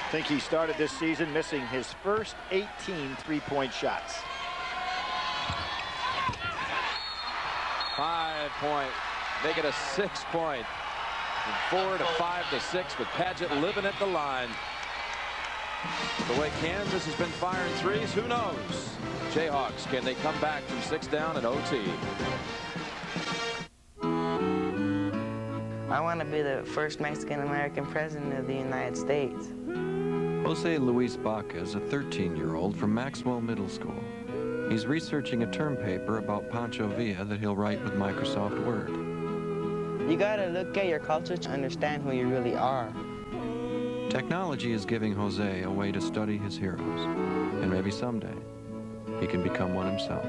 I think he started this season missing his first 18 three-point shots. 5-point. Make it a 6-point. From 4 to 5 to 6, but Paget living at the line. The way Kansas has been firing threes, who knows? Jayhawks, can they come back from 6 down in OT? I want to be the first Mexican-American president of the United States. Jose Luis Baca is a 13-year-old from Maxwell Middle School. He's researching a term paper about Pancho Villa that he'll write with Microsoft Word. You got to look at your culture to understand who you really are. Technology is giving Jose a way to study his heroes, and maybe someday he can become one himself.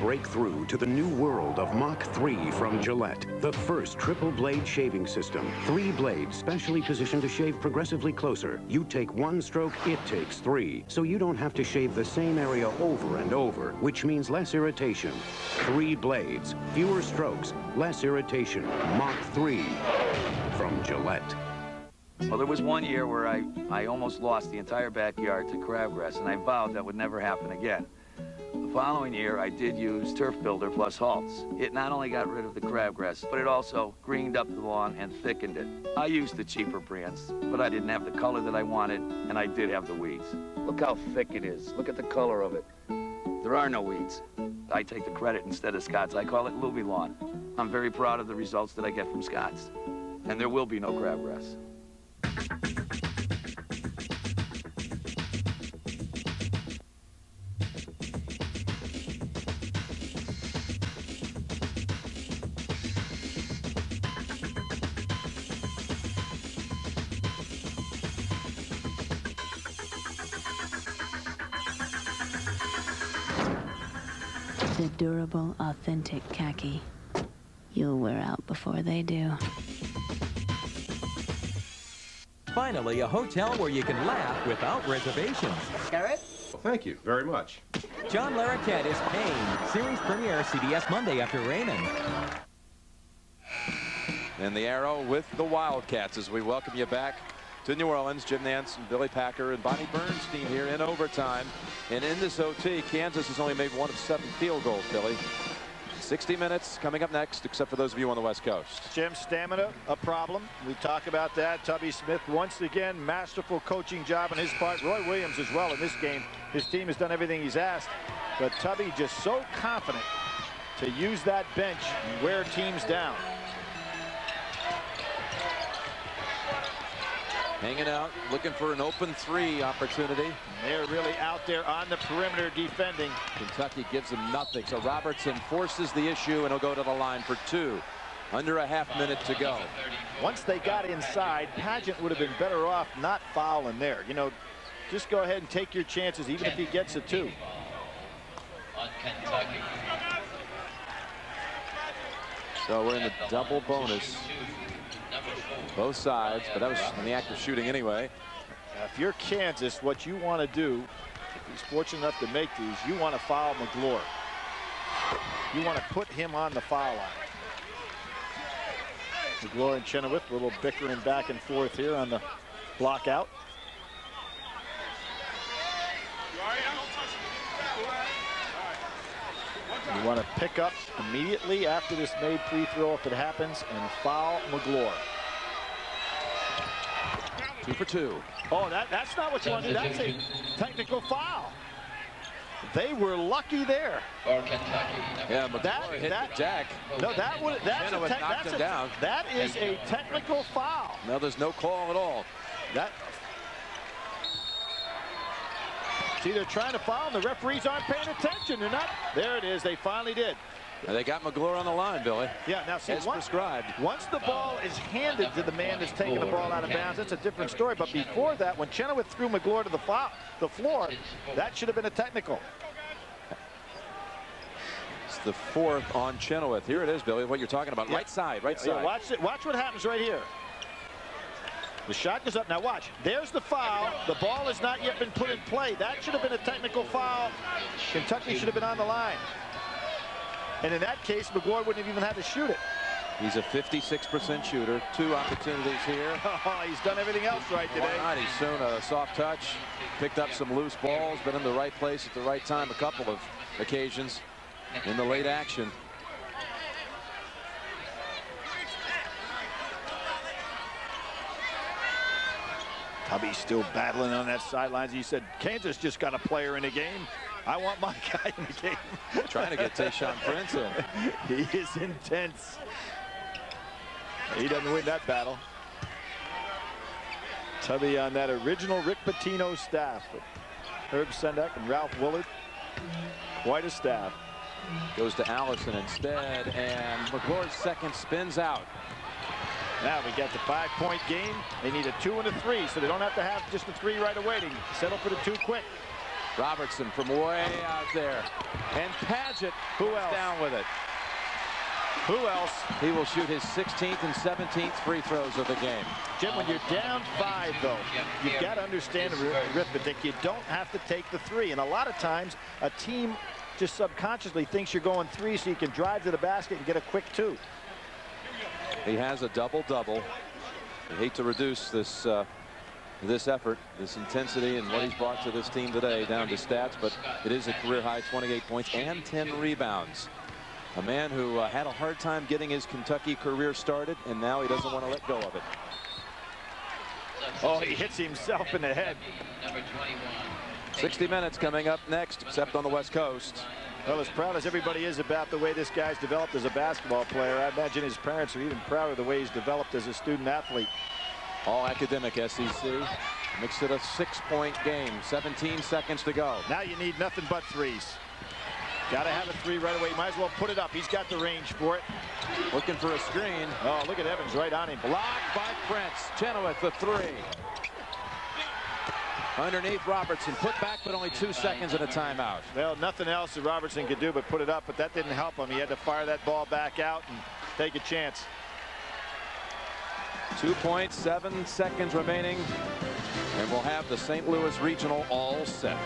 Break through to the new world of Mach 3 from Gillette, the first triple blade shaving system. 3 blades specially positioned to shave progressively closer. You take 1 stroke, it takes 3. So you don't have to shave the same area over and over, which means less irritation. 3 blades, fewer strokes, less irritation. Mach 3 from Gillette. Well, there was one year where I almost lost the entire backyard to crabgrass, and I vowed that would never happen again. The following year, I did use Turf Builder plus Halts. It not only got rid of the crabgrass, but it also greened up the lawn and thickened it. I used the cheaper brands, but I didn't have the color that I wanted, and I did have the weeds. Look how thick it is. Look at the color of it. There are no weeds. I take the credit instead of Scott's. I call it Louis Lawn. I'm very proud of the results that I get from Scott's. And there will be no crabgrass. The durable, authentic khaki. You'll wear out before they do. Finally, a hotel where you can laugh without reservations. Garrett? Well, thank you very much. John Larroquette is Pain. Series premiere CBS Monday after Raymond. And the arrow with the Wildcats as we welcome you back to New Orleans. Jim Nance and Billy Packer and Bonnie Bernstein here in overtime. And in this OT, Kansas has only made 1 of 7 field goals, Billy. 60 minutes coming up next, except for those of you on the West Coast. Jim, stamina, a problem. We talk about that. Tubby Smith, once again, masterful coaching job on his part. Roy Williams as well in this game. His team has done everything he's asked. But Tubby just so confident to use that bench and wear teams down. Hanging out, looking for an open 3 opportunity. They're really out there on the perimeter defending. Kentucky gives them nothing. So Robertson forces the issue, and he'll go to the line for 2. Under a half minute to go. Once they got inside, Paget would have been better off not fouling there. You know, just go ahead and take your chances, even if he gets a 2. On Kentucky. So we're in the double bonus. Both sides, but that was in the act of shooting anyway. If you're Kansas, what you want to do, if he's fortunate enough to make these, you want to foul McGlure. You want to put him on the foul line. McGlure and Chenoweth, a little bickering back and forth here on the block out. You want to pick up immediately after this made free throw if it happens and foul McGlure. 2 for 2. Oh, that's not what you want to do. That's a technical foul. They were lucky there. Yeah, McGlure hit the deck. No, that is a technical foul. No, there's no call at all. See, they're trying to foul, and the referees aren't paying attention. They're not. There it is. They finally did. And they got McGlure on the line, Billy. Yeah, now see, as prescribed. Once the ball is handed to the man that's taking the ball out of bounds, that's a different story. But before that, when Chenoweth threw McGlure to the floor, that should have been a technical. It's the 4th on Chenoweth. Here it is, Billy, what you're talking about. Yeah. Right side, right side. Yeah, watch what happens right here. The shot goes up. Now watch. There's the foul. The ball has not yet been put in play. That should have been a technical foul. Kentucky should have been on the line. And in that case, McGlure wouldn't have even had to shoot it. He's a 56% shooter. 2 opportunities here. Oh, he's done everything else right today. Why not? He's shown a soft touch, picked up some loose balls, been in the right place at the right time a couple of occasions in the late action. Tubby's still battling on that sidelines. He said, Kansas just got a player in the game. I want my guy in the game. Trying to get Tayshaun Prince in. He is intense. He doesn't win that battle. Tubby on that original Rick Pitino staff. Herb Sendek and Ralph Willard. Quite a staff. Goes to Allison instead, and McGlure's second spins out. Now we got the 5-point game. They need a 2 and a 3, so they don't have to have just the 3 right away. They settle for the 2 quick. Robertson from way out there. And Padgett, who else down with it. Who else? He will shoot his 16th and 17th free throws of the game. Jim, when you're down 5, though, you've got to understand arithmetic. You don't have to take the 3. And a lot of times, a team just subconsciously thinks you're going 3 so you can drive to the basket and get a quick 2. He has a double-double. I hate to reduce this this effort, this intensity, and what he's brought to this team today down to stats, but it is a career-high 28 points and 10 rebounds. A man who had a hard time getting his Kentucky career started, and now he doesn't want to let go of it. Oh, he hits himself in the head. 60 minutes coming up next, except on the West Coast. Well, as proud as everybody is about the way this guy's developed as a basketball player, I imagine his parents are even prouder of the way he's developed as a student athlete. All academic SEC. Makes it a 6-point game. 17 seconds to go. Now you need nothing but 3s. Got to have a 3 right away. Might as well put it up. He's got the range for it. Looking for a screen. Oh, look at Evans right on him. Blocked by Prince. Chenoweth the 3. Underneath Robertson. Put back, but only 2 seconds and a timeout. Well, nothing else that Robertson could do but put it up, but that didn't help him. He had to fire that ball back out and take a chance. 2.7 seconds remaining, and we'll have the St. Louis Regional all set.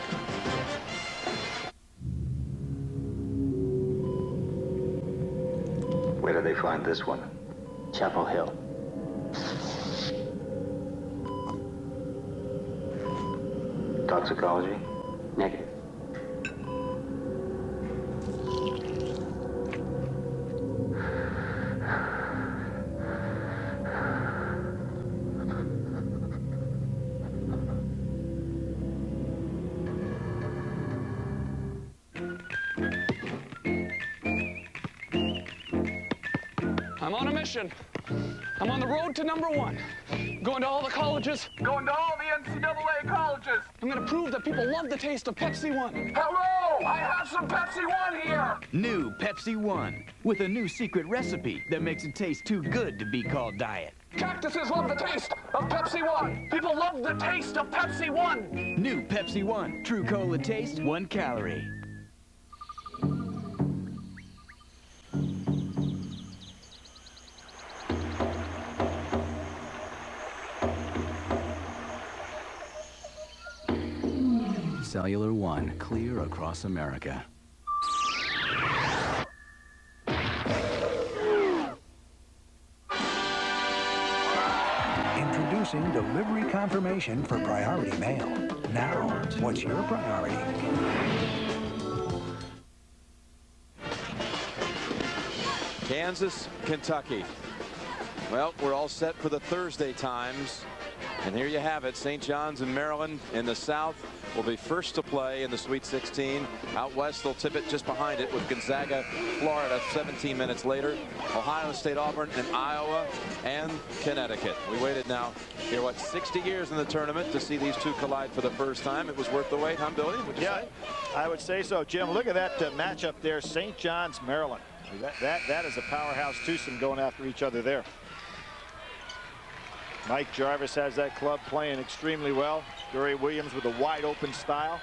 Where did they find this one? Chapel Hill. Toxicology? Negative. I'm on a mission. I'm on the road to #1. Going to all the colleges. Going to all the NCAA colleges. I'm going to prove that people love the taste of Pepsi One. Hello! I have some Pepsi One here! New Pepsi One, with a new secret recipe that makes it taste too good to be called diet. Cactuses love the taste of Pepsi One. People love the taste of Pepsi One. New Pepsi One, true cola taste, 1 calorie. Cellular One, clear across America. Introducing delivery confirmation for priority mail. Now, what's your priority? Kansas, Kentucky. Well, we're all set for the Thursday times. And here you have it. St. John's and Maryland in the South will be first to play in the Sweet 16. Out west, they'll tip it just behind it with Gonzaga, Florida 17 minutes later. Ohio State, Auburn, and Iowa and Connecticut. We waited now, 60 years in the tournament to see these two collide for the first time. It was worth the wait, huh, Billy? Would you say? I would say so, Jim. Look at that matchup there, St. John's, Maryland. That is a powerhouse twosome going after each other there. Mike Jarvis has that club playing extremely well. Gary Williams with a wide open style.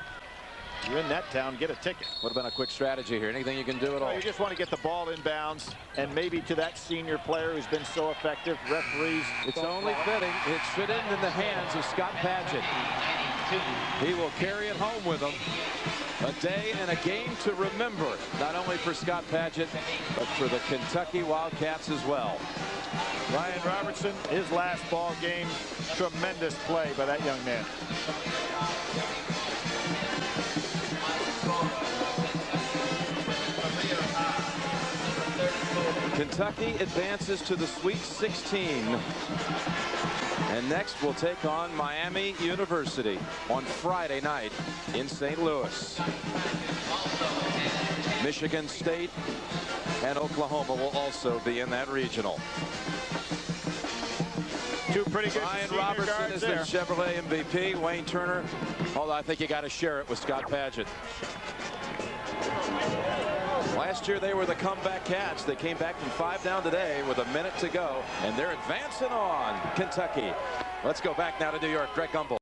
You're in that town, get a ticket. What about a quick strategy here? Anything you can do at all? You just want to get the ball inbounds, and maybe to that senior player who's been so effective. Referees. It's only fitting. It should end in the hands of Scott Padgett. He will carry it home with him. A day and a game to remember, not only for Scott Padgett, but for the Kentucky Wildcats as well. Ryan Robertson, his last ball game, tremendous play by that young man. Kentucky advances to the Sweet 16. And next we'll take on Miami University on Friday night in St. Louis. Michigan State and Oklahoma will also be in that regional. Two pretty good Ryan Robertson is the Chevrolet MVP. Wayne Turner, although I think you got to share it with Scott Padgett. Last year they were the comeback Cats. They came back from 5 down today with a minute to go, and they're advancing on Kentucky. Let's go back now to New York. Greg Gumbel.